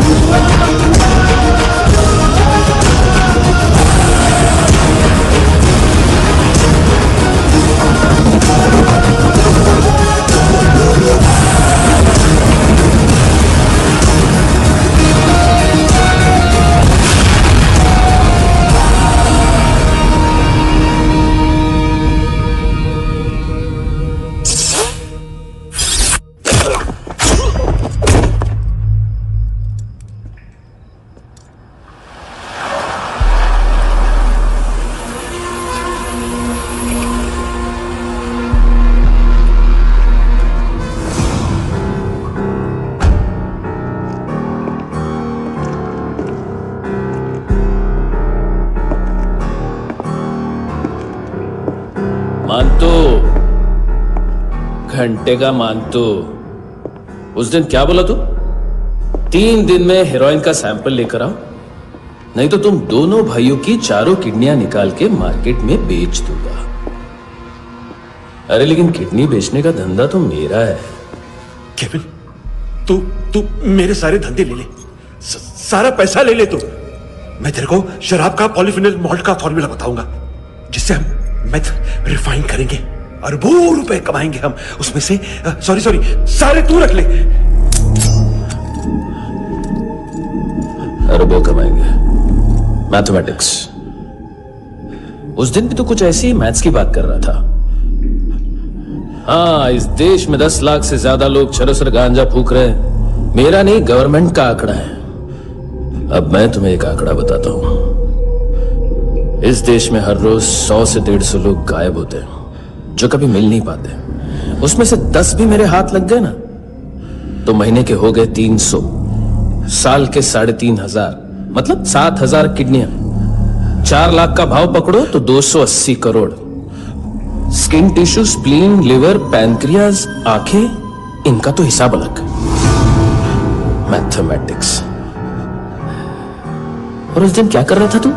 मानतो, घंटे का मानतो, उस दिन क्या बोला तू? 3 दिन में हेरोइन का सैंपल लेकर आओ, नहीं तो तुम दोनों भाइयों की चारों किडनियां निकाल के मार्केट में बेच दूंगा। अरे लेकिन किडनी बेचने का धंधा तो मेरा है। केविन, तू मेरे सारे धंधे ले ले, सारा पैसा ले ले तू। मैं तेरे को शराब का पॉलीफिनल मॉल्ट का फॉर्मूला बताऊंगा, जिससे हम मेथ रिफाइन करेंगे, अरबों रुपए कमाएंगे हम उसमें से। सॉरी सारे तू रख ले। अरबों कमाएंगे, मैथमेटिक्स। उस दिन भी तो कुछ ऐसी ही मैथ्स की बात कर रहा था। हाँ, इस देश में 10 लाख से ज्यादा लोग चरस गांजा फूक रहे हैं। मेरा नहीं, गवर्नमेंट का आंकड़ा है। अब मैं तुम्हें एक आंकड़ा बताता हूं। इस देश में हर रोज 100 से 150 लोग गायब होते हैं, जो कभी मिल नहीं पाते। उसमें से 10 भी मेरे हाथ लग गए ना, तो महीने के हो गए 300, साल के 3,500, मतलब 7,000 किडनियां। 4 लाख का भाव पकड़ो तो 280 crore. Skin tissue, spleen, liver, pancreas, आंखें, इनका तो हिसाब अलग। मैथमेटिक्स। और उस दिन क्या कर रहा था तू?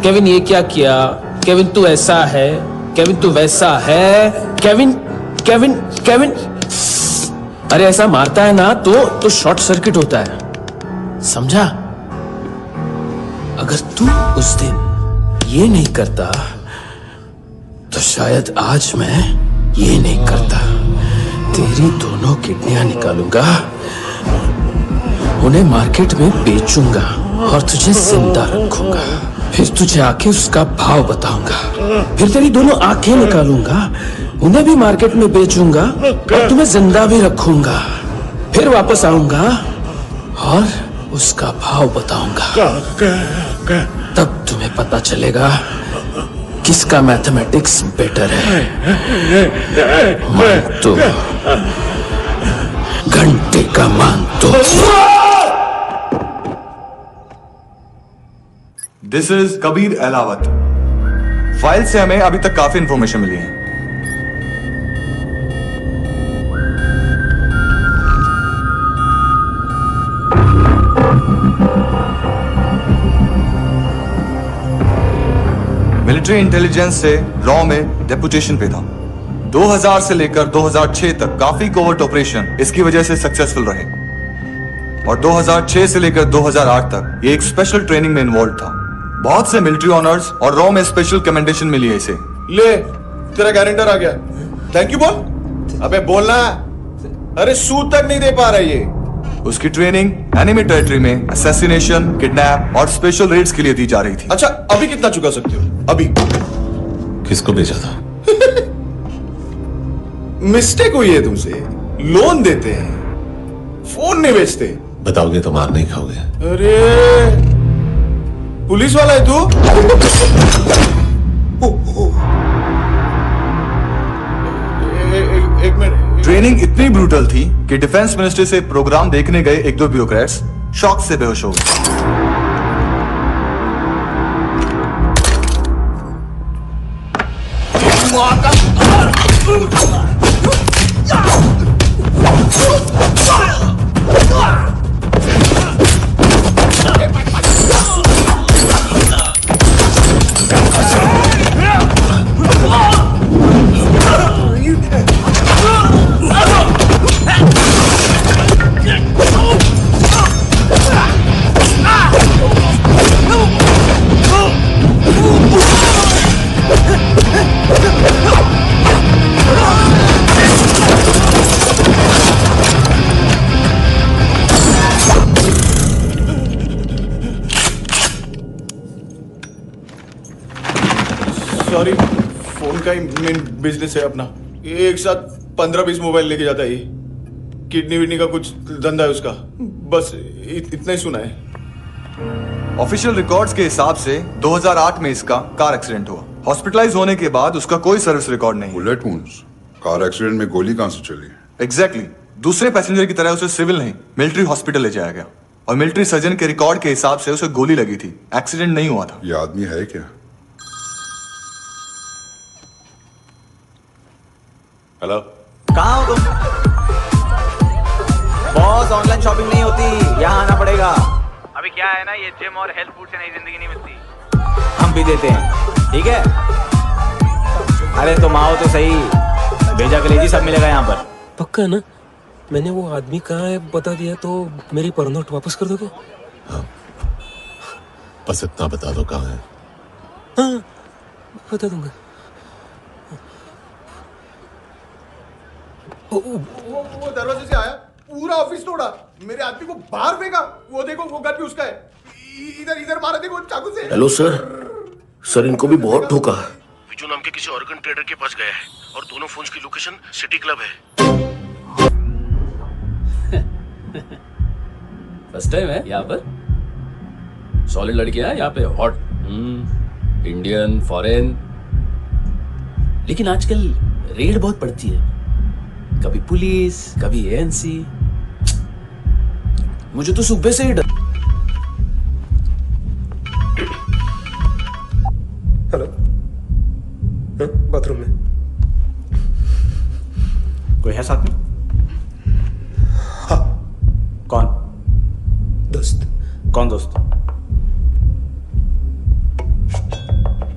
केविन ये क्या किया, केविन तू ऐसा है, केविन तू वैसा है, केविन केविन केविन। अरे ऐसा मारता है ना तो शॉर्ट सर्किट होता है, समझा? अगर तू उस दिन ये नहीं करता तो शायद आज मैं ये नहीं करता। तेरी दोनों किडनियां निकालूंगा, उन्हें मार्केट में बेचूंगा और तुझे जिंदा रखूंगा। फिर तुझे आके उसका भाव बताऊंगा। फिर तेरी दोनों आंखें निकालूंगा, उन्हें भी मार्केट में बेचूंगा और तुम्हें जिंदा भी रखूंगा। फिर वापस आऊंगा और उसका भाव बताऊंगा। तब तुम्हें पता चलेगा किसका मैथमेटिक्स बेटर है। मानतो, घंटे का मानतो। This is Kabir Ahlawat. File से हमें अभी तक काफी इंफॉर्मेशन मिली है। मिलिट्री इंटेलिजेंस से रॉ में डेपुटेशन पे था। 2000 से लेकर 2006 तक काफी कोवर्ट ऑपरेशन इसकी वजह से सक्सेसफुल रहे, और 2006 से लेकर 2008 तक ये एक स्पेशल ट्रेनिंग में इन्वॉल्व था। बहुत से मिलिट्री ऑनर्स और रॉ में स्पेशल कमेंडेशन मिली है इसे। ले, तेरा गारंटर आ गया। थैंक यू बोल। अबे बोलना। अरे सूद तक नहीं दे पा रहा ये। उसकी ट्रेनिंग एनिमी टेरिटरी में असैसिनेशन, किडनैप और स्पेशल रेड्स के लिए दी जा रही थी। अच्छा अभी कितना चुका सकते हो? अभी किसको भेजा था? मिस्टेक हुई है तुमसे। लोन देते हैं, फोन नहीं बेचते। बताओगे तो मार नहीं खाओगे। अरे पुलिस वाला है तू? एक मिनट। ट्रेनिंग इतनी ब्रूटल थी कि डिफेंस मिनिस्ट्री से प्रोग्राम देखने गए एक दो ब्यूरोक्रेट्स शॉक से बेहोश हो गए। सॉरी, फोन का ही मेन बिजनेस है अपना। एक साथ 15-20 मोबाइल लेके जाता है ये। किडनी विडनी का कुछ धंधा है उसका। बस इतना ही सुना है। ऑफिशियल रिकॉर्ड्स के हिसाब से 2008 में इसका कार एक्सीडेंट हुआ। हॉस्पिटलाइज होने के बाद उसका कोई सर्विस रिकॉर्ड नहीं। बुलेट वुंड्स, कार एक्सीडेंट में गोली कहां से चली? एग्जैक्टली। दूसरे पैसेंजर की तरह उसे सिविल नहीं मिलिट्री हॉस्पिटल ले जाया गया और मिलिट्री सर्जन के रिकॉर्ड के हिसाब से उसे गोली लगी थी। एक्सीडेंट नहीं हुआ था। ये आदमी है क्या? हेलो, कहाँ हो तुम? बॉस, ऑनलाइन शॉपिंग नहीं होती, यहाँ आना पड़ेगा। अभी क्या है ना, ये जिम और हेल्थ फूड से नई जिंदगी नहीं मिलती। हम भी देते हैं, ठीक है? अरे तुम आओ तो सही, भेजा कलेजी सब मिलेगा यहाँ पर। पक्का ना? मैंने वो आदमी कहाँ है बता दिया तो मेरी परनोट वापस कर दोगे? हाँ, बस इतना बता दो कहाँ है। हाँ, बता दूंगा। वो दरवाजे से आया, पूरा ऑफिस तोड़ा, मेरे आदमी को बाहर फेंका। वो देखो, वो गन भी उसका है। इधर इधर मारा देखो चाकू से। हेलो सर, सर इनको भी बहुत ठोका। विजू नाम के किसी ऑर्गन ट्रेडर के पास गया है और दोनों फोन्स की लोकेशन सिटी क्लब है। फर्स्ट टाइम है यहाँ पर। सॉलिड लड़कियां हैं यहाँ पे, हॉट इंडियन फॉरेन। लेकिन आजकल रेड बहुत पड़ती है, कभी पुलिस कभी एएनसी। मुझे तो सुबह से ही डर। हेलो, बाथरूम में कोई है साथ में? हाँ। कौन? दोस्त। कौन दोस्त?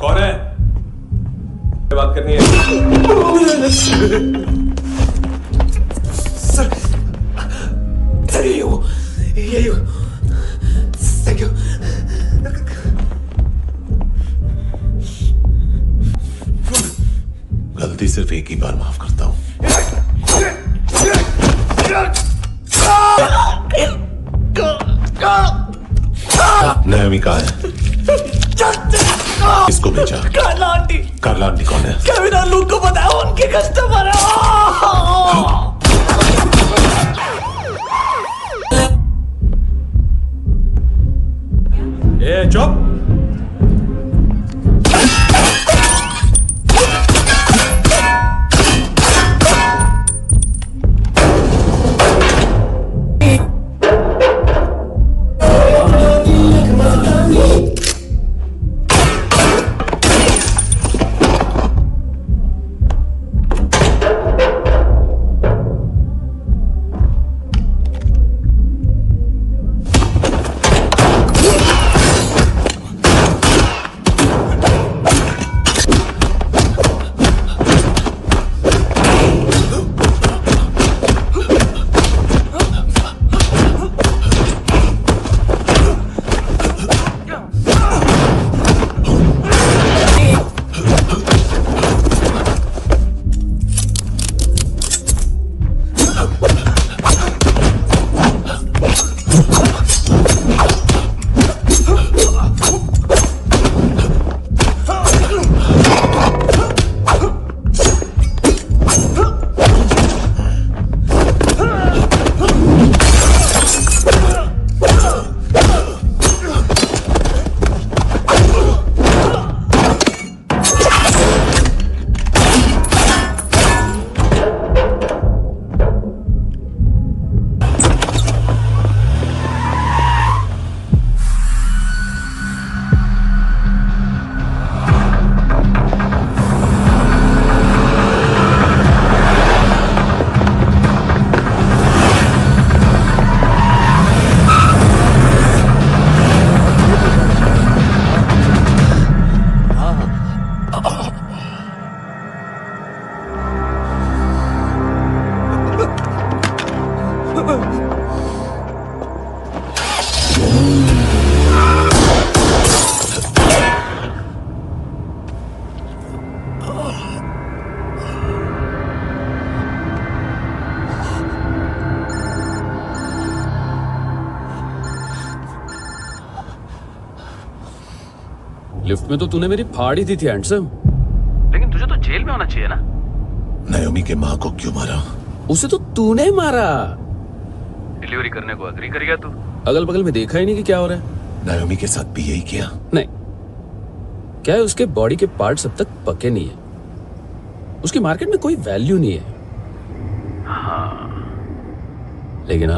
कौन है? बात करनी है। सर यही हो। Thank you. गलती सिर्फ एक ही बार माफ करता हूं। नयमी कहाँ है? किसको भेजा? कार्ला आंटी। कार्ला आंटी कौन है? केविन और लूक को बताया, उनके कस्टमर है। ए चुप। लिफ्ट में तो तूने मेरी फाड़ ही दी थी हैंडसम। लेकिन तुझे तो जेल में होना चाहिए ना। नायोमी के माँ को क्यों मारा? उसे तो तूने मारा। डिलीवरी करने को अग्री कर गया तू। अगल बगल में देखा ही नहीं कि क्या हो रहा है। नायोमी के साथ भी यही किया? नहीं, क्या है उसके बॉडी के पार्ट्स अब तक पके नहीं है, उसकी मार्केट में कोई वैल्यू नहीं है। हाँ, लेकिन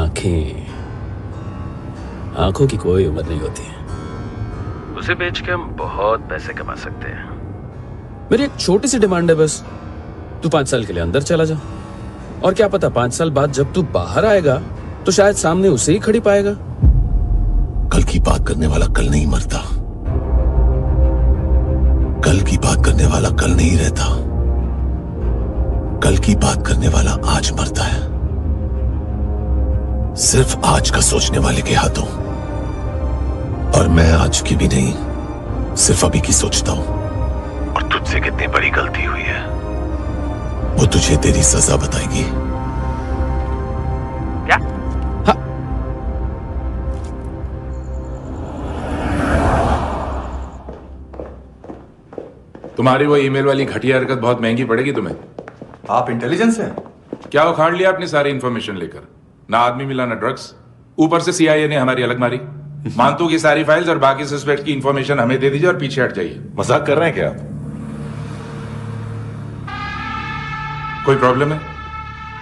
आंखों की कोई उम्र नहीं होती है। उसे बेच के हम बहुत पैसे कमा सकते हैं। मेरी एक छोटी सी डिमांड है बस, तू 5 साल के लिए अंदर चला जा, और क्या पता 5 साल बाद जब तू बाहर आएगा तो शायद सामने उसे ही खड़ी पाएगा। कल की बात करने वाला कल नहीं मरता, कल की बात करने वाला कल नहीं रहता, कल की बात करने वाला आज मरता है। सिर्फ आज का सोचने वाले के हाथों। और मैं आज की भी नहीं, सिर्फ अभी की सोचता हूं। और तुझसे कितनी बड़ी गलती हुई है वो तुझे तेरी सजा बताएगी। क्या? हाँ। तुम्हारी वो ईमेल वाली घटिया हरकत बहुत महंगी पड़ेगी तुम्हें। आप इंटेलिजेंस हैं? क्या उखाड़ लिया अपनी सारी इंफॉर्मेशन लेकर? ना आदमी मिला ना ड्रग्स, ऊपर से CIA ने हमारी अलग मारी। मानतू की सारी फाइल्स और बाकी सस्पेक्ट की इंफॉर्मेशन हमें दे दीजिए और पीछे हट जाइए। मजाक कर रहे हैं क्या आप? कोई प्रॉब्लम है?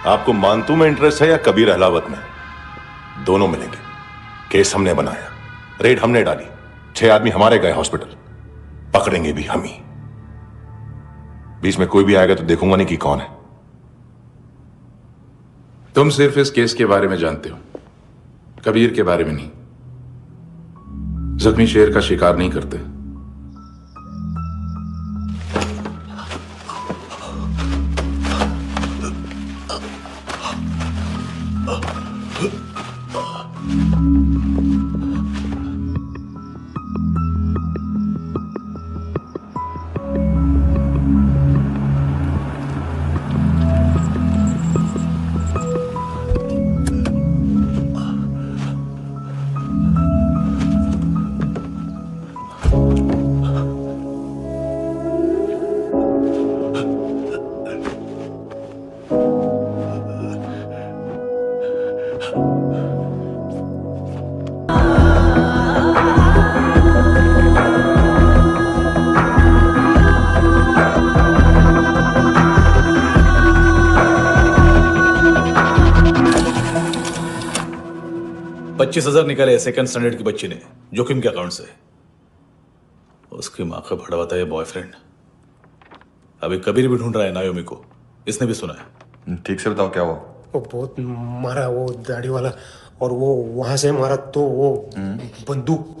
आपको मानतू में इंटरेस्ट है या कबीर अहलावत में? दोनों मिलेंगे। केस हमने बनाया, रेड हमने डाली, 6 आदमी हमारे गए हॉस्पिटल, पकड़ेंगे भी हम ही। बीच में कोई भी आएगा तो देखूंगा नहीं कि कौन है। तुम सिर्फ इस केस के बारे में जानते हो, कबीर के बारे में नहीं। जख्मी शेर का शिकार नहीं करते। $25,000 निकाले सेकंड स्टैंडर्ड की बच्ची ने जोखिम के अकाउंट से। उसकी माँ का भड़वाता है बॉयफ्रेंड। अभी कबीर भी ढूंढ रहा है नायोमी को, इसने भी सुना है। ठीक से बताओ क्या हुआ? वो बहुत मारा, वो दाढ़ी वाला, और वो वहां से मारा तो वो बंदूक।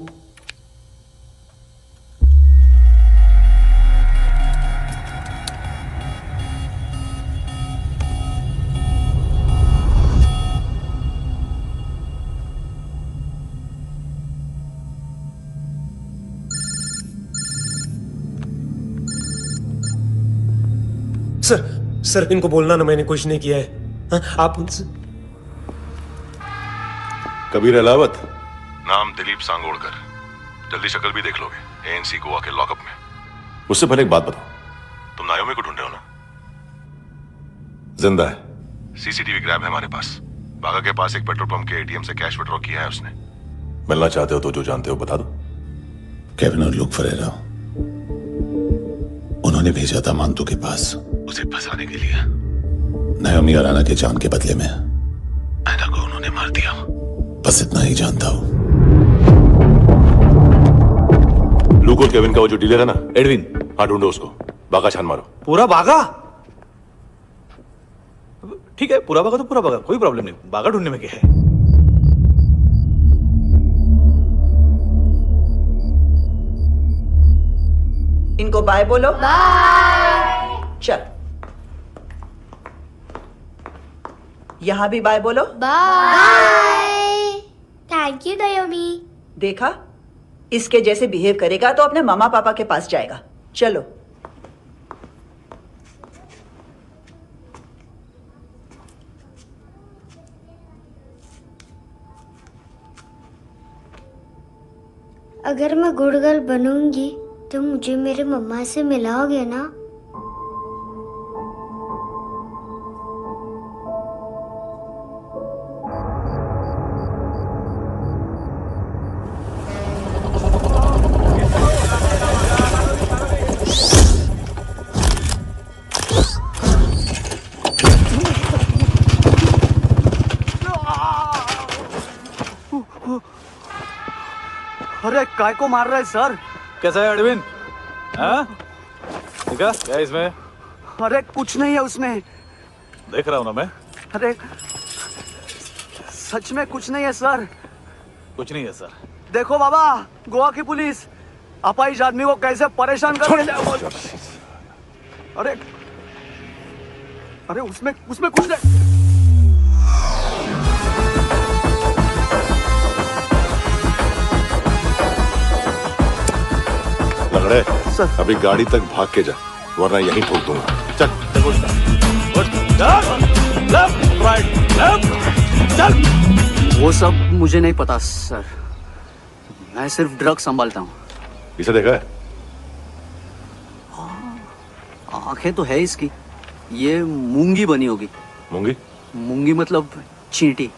सर इनको बोलना ना मैंने कुछ नहीं किया है। हाँ, आप उनसे कबीर अलावत, नाम दिलीप सांगोड़कर। जल्दी शक्ल भी देख लोगे एएनसी गोवा के लॉकअप में। मुझसे पहले एक बात बताओ, तुम नायोमी को ढूंढ रहे हो ना? जिंदा है, सीसीटीवी ग्रैब है हमारे पास। बागा के पास एक पेट्रोल पंप के एटीएम से कैश विड्रॉ किया है उसने। मिलना चाहते हो तो जो जानते हो बता दो। केविन और लुक फरेरा, उन्होंने भेजा था मांतू के पास उसे फंसाने के लिए। नायोमी और आना के जान के बदले में आना को उन्होंने मार दिया। बस इतना ही जानता हूं। लुक और केविन का वो जो डीलर है ना, एडविन, हाँ ढूंढो उसको। बागा छान मारो। पूरा बागा? ठीक है, पूरा बागा तो पूरा बागा, कोई प्रॉब्लम नहीं। बागा ढूंढने में क्या है? इनको बाय बोलो। बाय। चल, यहां भी बाय बोलो। बाय। Thank you नायोमी। देखा, इसके जैसे बिहेव करेगा तो अपने मामा पापा के पास जाएगा। चलो। अगर मैं गुड गर्ल बनूंगी तो मुझे मेरे मम्मा से मिलाओगे ना? अरे काय को मार रहा है सर? कैसा है एडविन? हाँ? ठीक है, क्या है इसमें? अरे कुछ नहीं है उसमें। देख रहा हूं ना मैं। अरे सच में कुछ नहीं है सर। कुछ नहीं है सर। देखो बाबा, गोवा की पुलिस अपाहिज आदमी को कैसे परेशान कर रही है। अरे अरे उसमें कुछ नहीं। लंगड़े, अभी गाड़ी तक भाग के जा, वरना यहीं ठोक दूंगा। चल। वो सब मुझे नहीं पता सर, मैं सिर्फ ड्रग संभालता हूँ। इसे देखा है? आंखें तो है इसकी, ये मूंगी बनी होगी। मूंगी? मूंगी मतलब चींटी।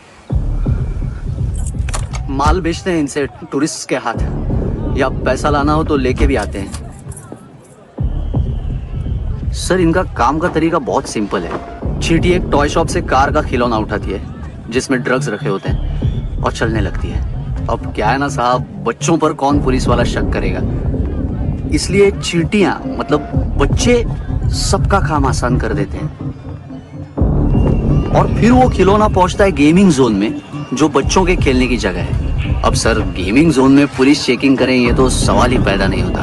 माल बेचते हैं इनसे टूरिस्ट के हाथ, या पैसा लाना हो तो लेके भी आते हैं। सर इनका काम का तरीका बहुत सिंपल है। चींटी एक टॉय शॉप से कार का खिलौना उठाती है जिसमें ड्रग्स रखे होते हैं और चलने लगती है। अब क्या है ना साहब, बच्चों पर कौन पुलिस वाला शक करेगा, इसलिए चींटियां मतलब बच्चे सबका काम आसान कर देते हैं। और फिर वो खिलौना पहुंचता है गेमिंग जोन में, जो बच्चों के खेलने की जगह है। अब सर गेमिंग जोन में पुलिस चेकिंग करें ये तो सवाल ही पैदा नहीं होता।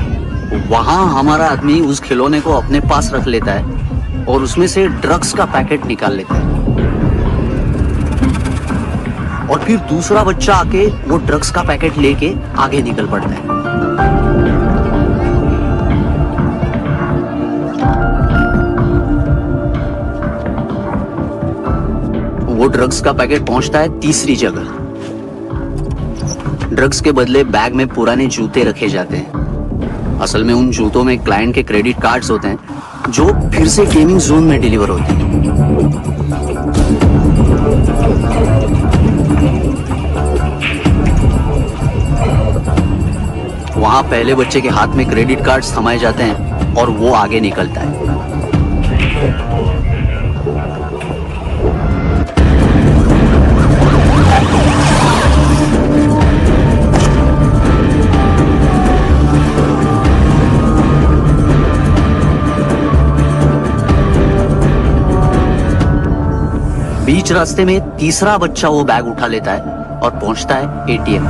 वहां हमारा आदमी उस खिलौने को अपने पास रख लेता है और उसमें से ड्रग्स का पैकेट निकाल लेता है, और फिर दूसरा बच्चा आके वो ड्रग्स का पैकेट लेके आगे निकल पड़ता है। वो ड्रग्स का पैकेट पहुंचता है तीसरी जगह। ड्रग्स के बदले बैग में पुराने जूते रखे जाते हैं। असल में उन जूतों में क्लाइंट के क्रेडिट कार्ड्स होते हैं जो फिर से गेमिंग जोन में डिलीवर होते हैं। वहां पहले बच्चे के हाथ में क्रेडिट कार्ड्स थमाए जाते हैं और वो आगे निकलता है। बीच रास्ते में तीसरा बच्चा वो बैग उठा लेता है और पहुंचता है एटीएम।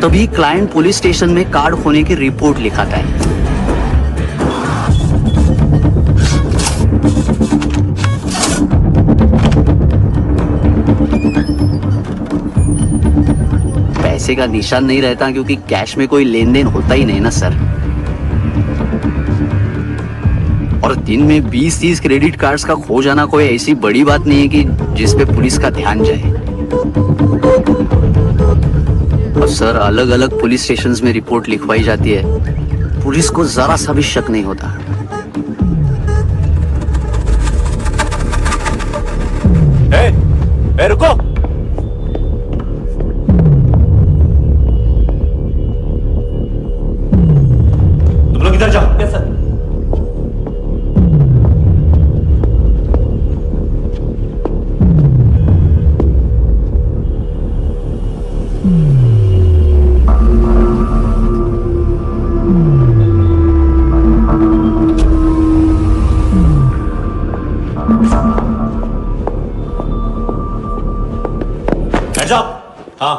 तभी क्लाइंट पुलिस स्टेशन में कार्ड खोने की रिपोर्ट लिखाता है। पैसे का निशान नहीं रहता क्योंकि कैश में कोई लेन देन होता ही नहीं ना सर। और दिन में 20-30 क्रेडिट कार्ड्स का खो जाना कोई ऐसी बड़ी बात नहीं है कि जिस पे पुलिस का ध्यान जाए। और सर, अलग अलग पुलिस स्टेशंस में रिपोर्ट लिखवाई जाती है, पुलिस को जरा सा भी शक नहीं होता। रुको, तुम लोग इधर जाओ। Yes sir. Hands up! हाँ।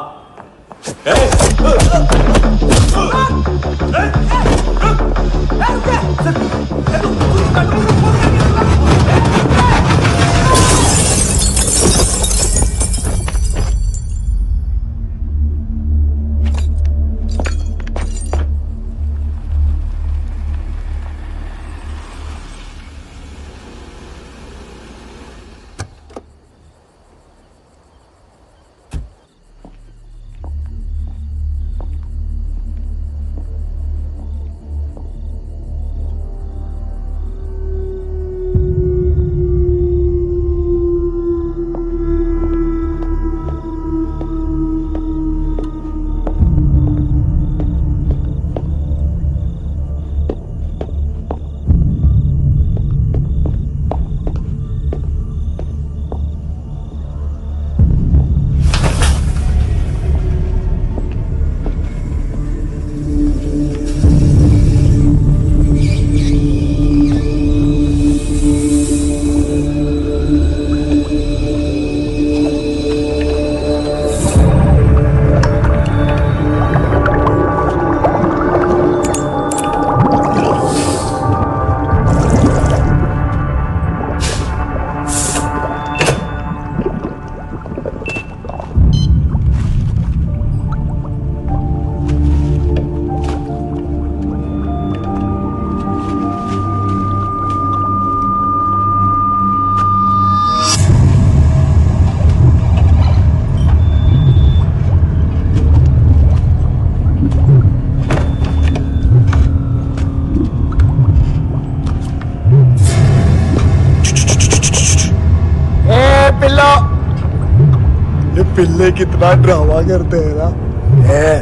पिल्ले कितना ड्रामा करते हैं ना।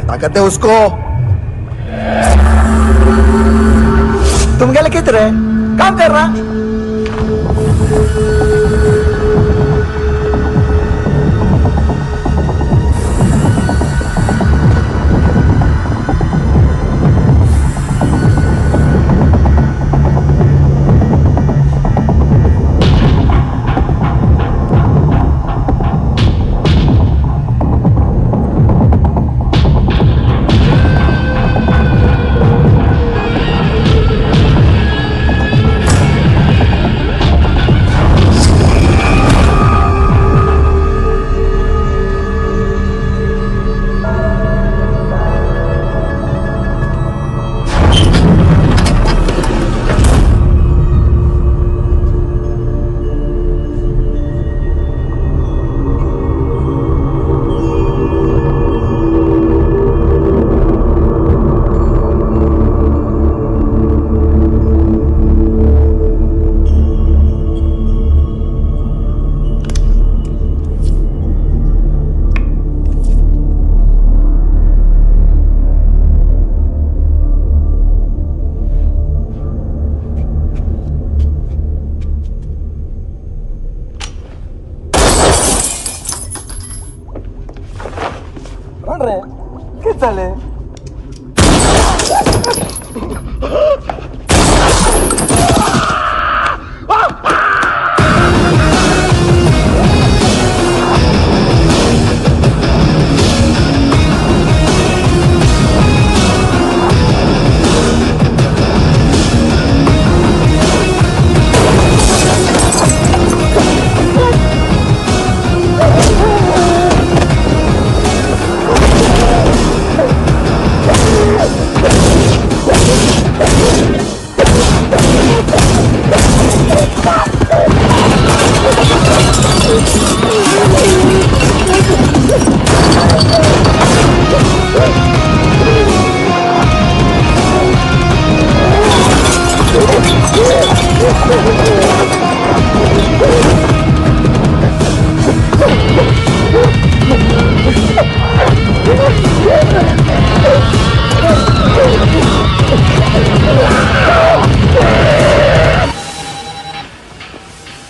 ताकत है उसको। तुम क्या लिखित रहे? काम कर रहा। चले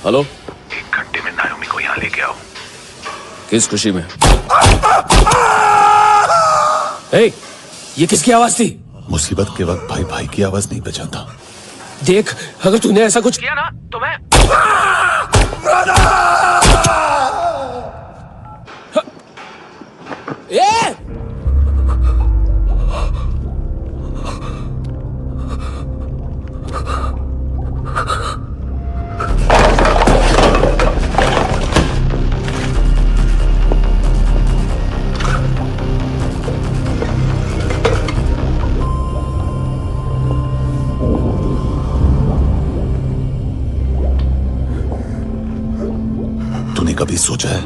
हेलो, 1 घंटे में नायोमी को यहाँ लेके आओ। किस खुशी में? ए, ये किसकी आवाज थी? मुसीबत के वक्त भाई भाई की आवाज नहीं बचाता। देख, अगर तूने ऐसा कुछ किया ना तो मैं तूने कभी सोचा है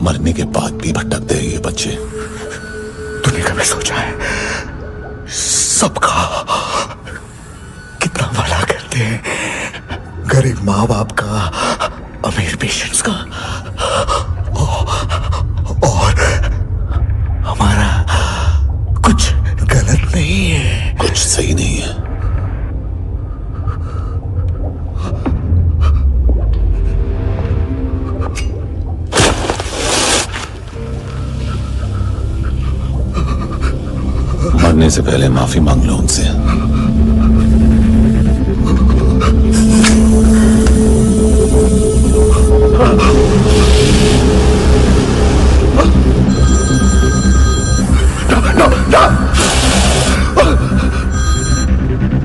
मरने के बाद भी भटकते हैं ये बच्चे? तूने कभी सोचा है सबका कितना भला करते हैं? गरीब माँ बाप का, अमीर पेशेंट्स का, और हमारा कुछ गलत नहीं है, कुछ सही नहीं है। मरने से पहले माफी मांग लो उनसे।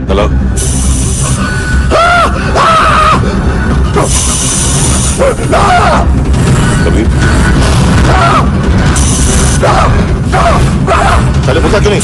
हेलो, कबीर, पहले पूछा क्यों नहीं?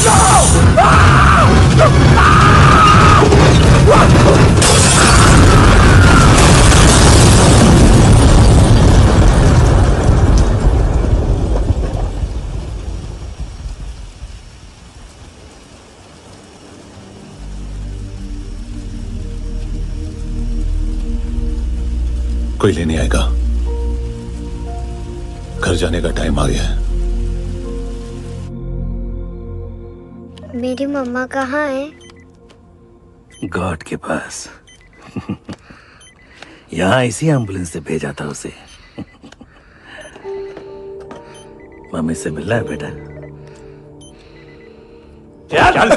कोई लेने आएगा। घर जाने का टाइम आ गया है। मेरी मम्मा कहाँ है? गॉड के पास। यहाँ इसी एम्बुलेंस से भेजा था उसे। मम्मी से मिलना है बेटा। चल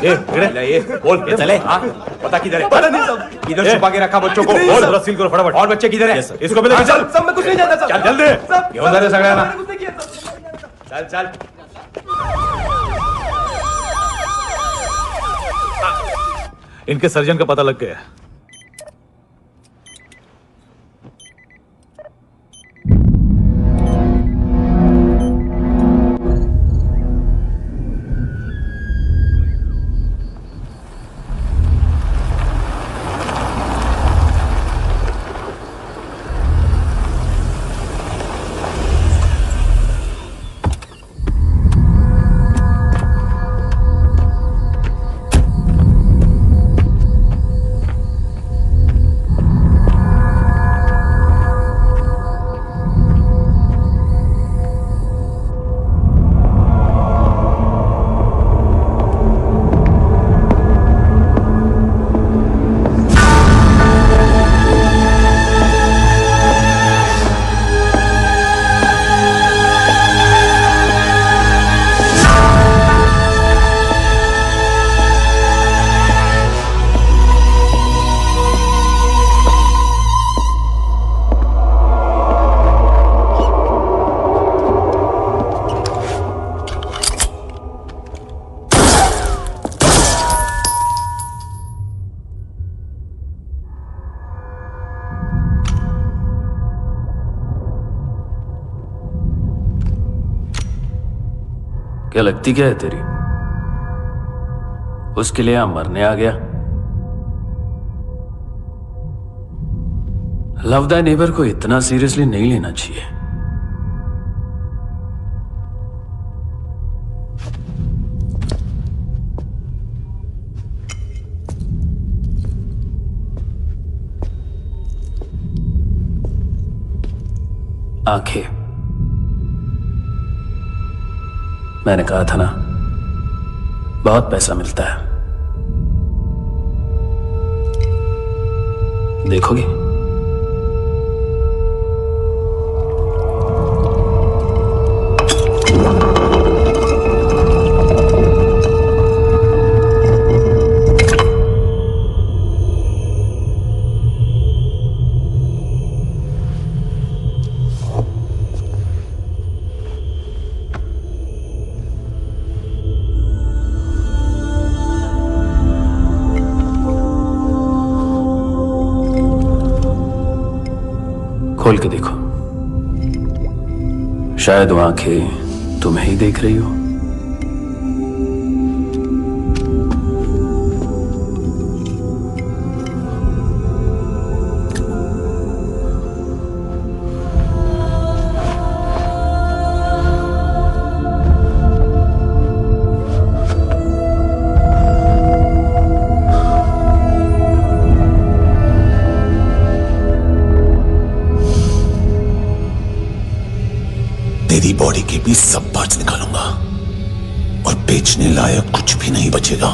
ये बोल के चले। पता किधर है? पता नहीं सब। इधर छुपा के रखा बच्चों को। बोल, थोड़ा सील करो फटाफट। और बच्चे किधर है? इसको भी लेके चल। सब मैं कुछ नहीं जानता। चल जल्दी। ये उधर है सगळ्यांना। चल चल। इनके सर्जन का पता लग गया। क्या लगती क्या है तेरी? उसके लिए यहां मरने आ गया? लव द नेबर को इतना सीरियसली नहीं लेना चाहिए। आंखें, मैंने कहा था ना, बहुत पैसा मिलता है। देखोगी? खोल के देखो, शायद वो आंखें तुम्हें ही देख रही हो। तेरी बॉडी के भी सब पार्ट्स निकालूंगा और बेचने लायक कुछ भी नहीं बचेगा।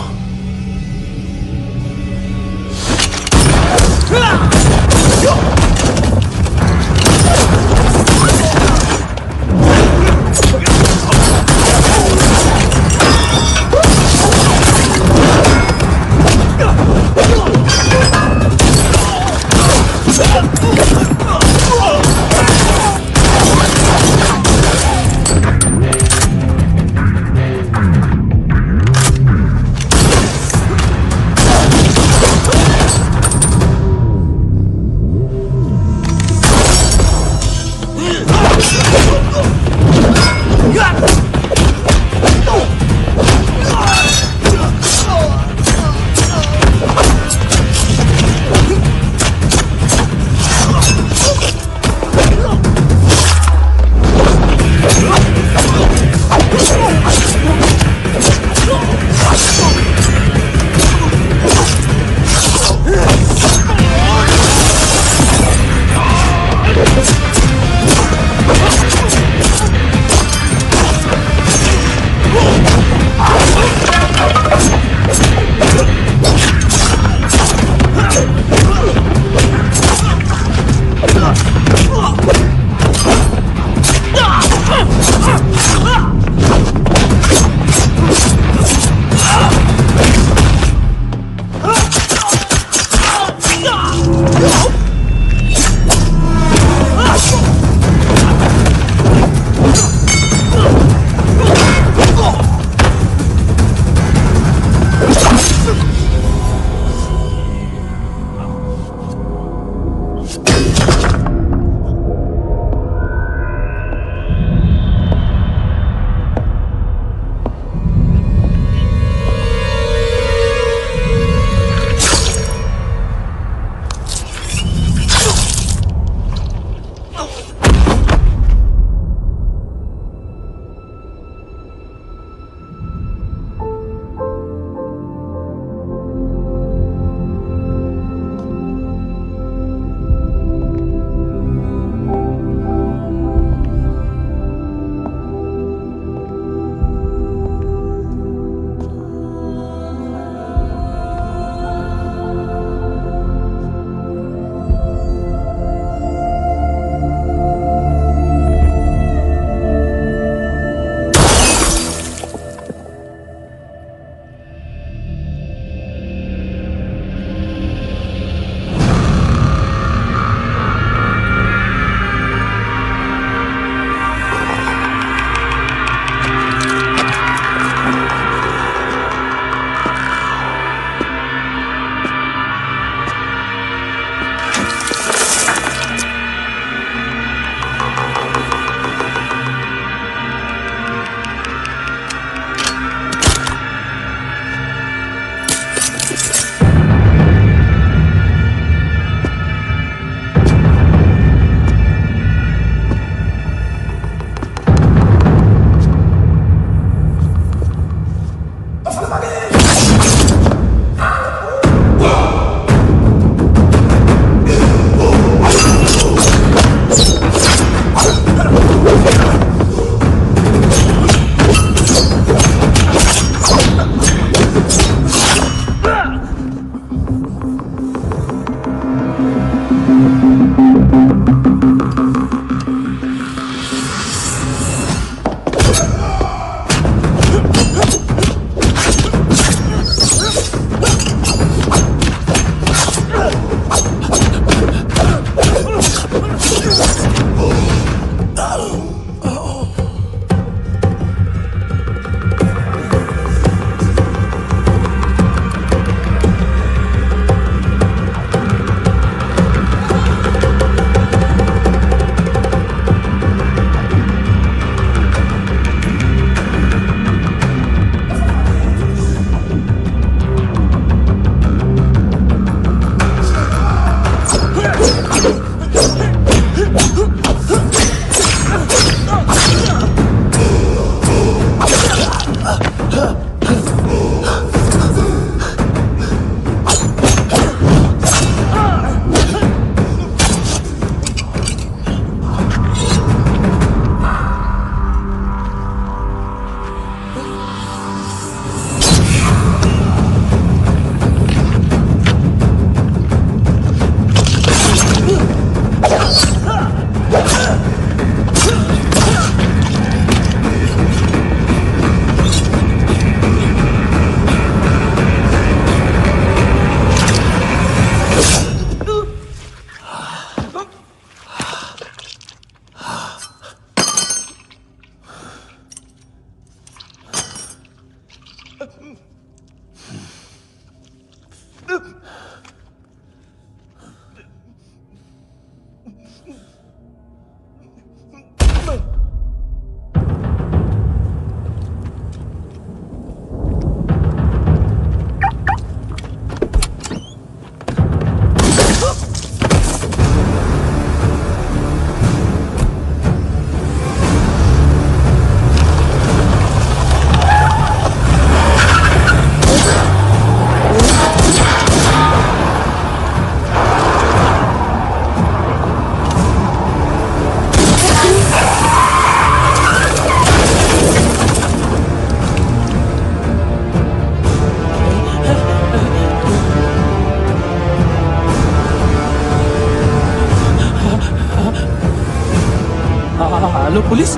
Hello police.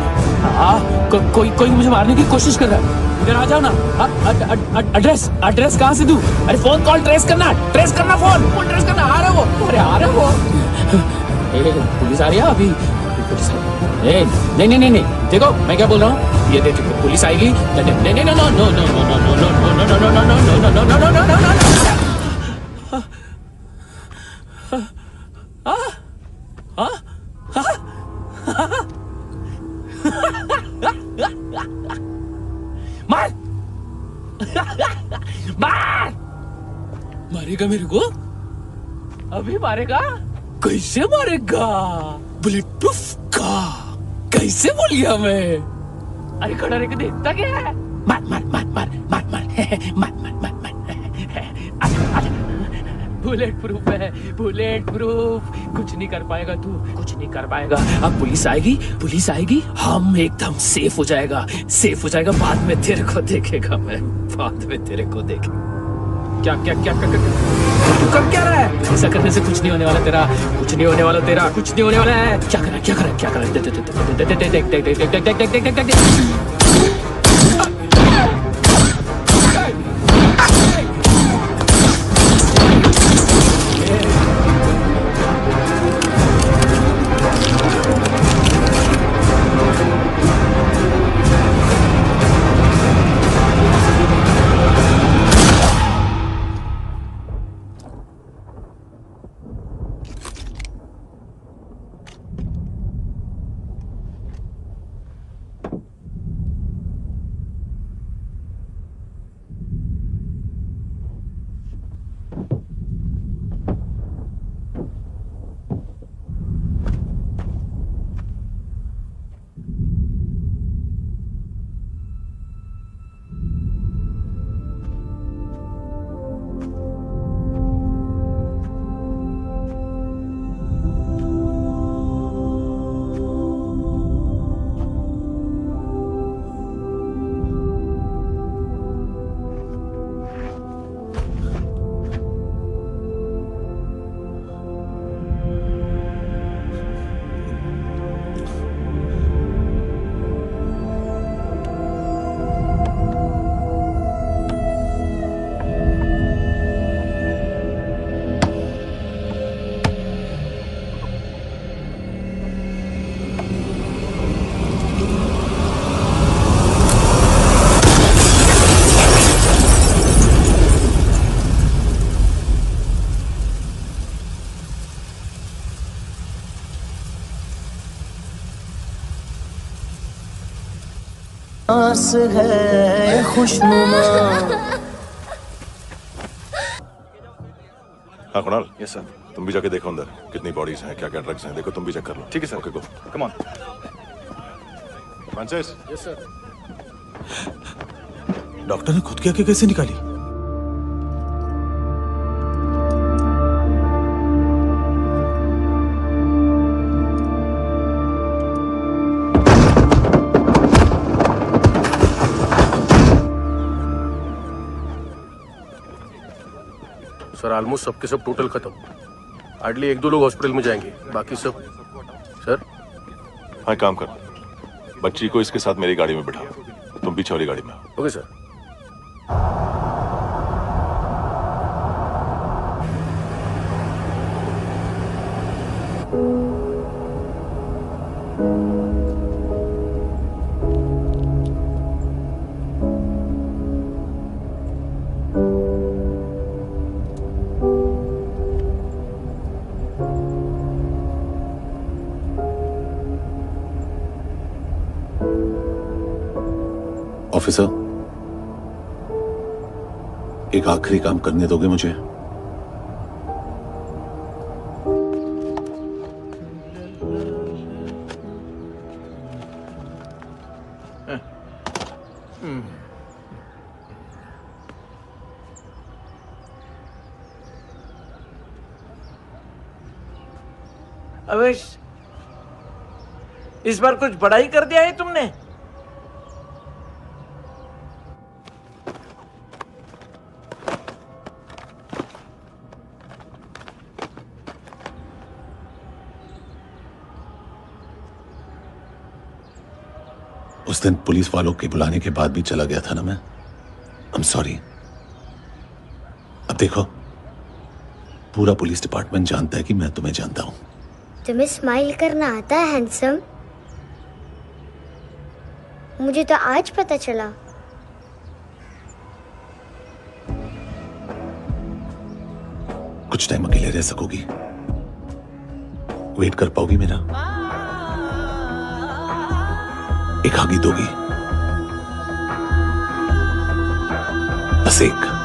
कोई मुझे मारने की कोशिश कर रहा है, इधर आ जाओ ना। एड्रेस कहाँ से दूं? अरे फोन कॉल ट्रेस करना फोन ट्रेस करना। आ रहा वो, अरे आ रहा वो। पुलिस आ रही है अभी पुलिस आ रही है। नहीं, देखो मैं क्या बोल रहा हूँ, ये देखो पुलिस आएगी। मार मारेगा मेरे को, अभी मारेगा। कैसे मारेगा? बुलेट प्रूफ का। कैसे बोल गया मैं? अरे खड़ा रह के देखता क्या है? मार मार मार मार मार मार मार मार मार मार। बुलेट प्रूफ है, बुलेट प्रूफ। कुछ नहीं कर पाएगा तू, कुछ नहीं कर पाएगा। अब पुलिस आएगी, हम एकदम सेफ हो जाएगा। बाद में तेरे को देखेगा मैं, बाद में तेरे को देखेगा। क्या कर क्या रहा है? ऐसा करने से कुछ नहीं होने वाला तेरा, कुछ नहीं होने वाला है। क्या कर रहा है? देख। सांस है खुशनुमा। हाँ कुणाल। Yes sir. तुम भी जाके देखो अंदर कितनी बॉडीज हैं, क्या क्या ड्रग्स हैं, देखो तुम भी चेक कर लो। ठीक है sir. Okay go, come on. Francis. Yes sir. Doctor ने खुद की आंखें कैसे निकाली? सर ऑलमोस्ट सबके सब टोटल खत्म। हार्डली 1-2 लोग हॉस्पिटल में जाएंगे, बाकी सब। सर हाँ काम कर, बच्ची को इसके साथ मेरी गाड़ी में बिठा, तुम पीछे वाली गाड़ी में। Okay sir. ऑफिसर, एक आखिरी काम करने दोगे मुझे? अवेश, इस बार कुछ बड़ा ही कर दिया है तुमने। उस दिन पुलिस वालों के बुलाने के बाद भी चला गया था ना मैं। I am sorry. अब देखो, पूरा पुलिस डिपार्टमेंट जानता है कि मैं तुम्हें जानता हूं। तुम्हें स्माइल करना आता है हैंडसम? मुझे तो आज पता चला। कुछ टाइम अकेले रह सकोगी? वेट कर पाओगी मेरा? एक आगी दोगी? बस एक।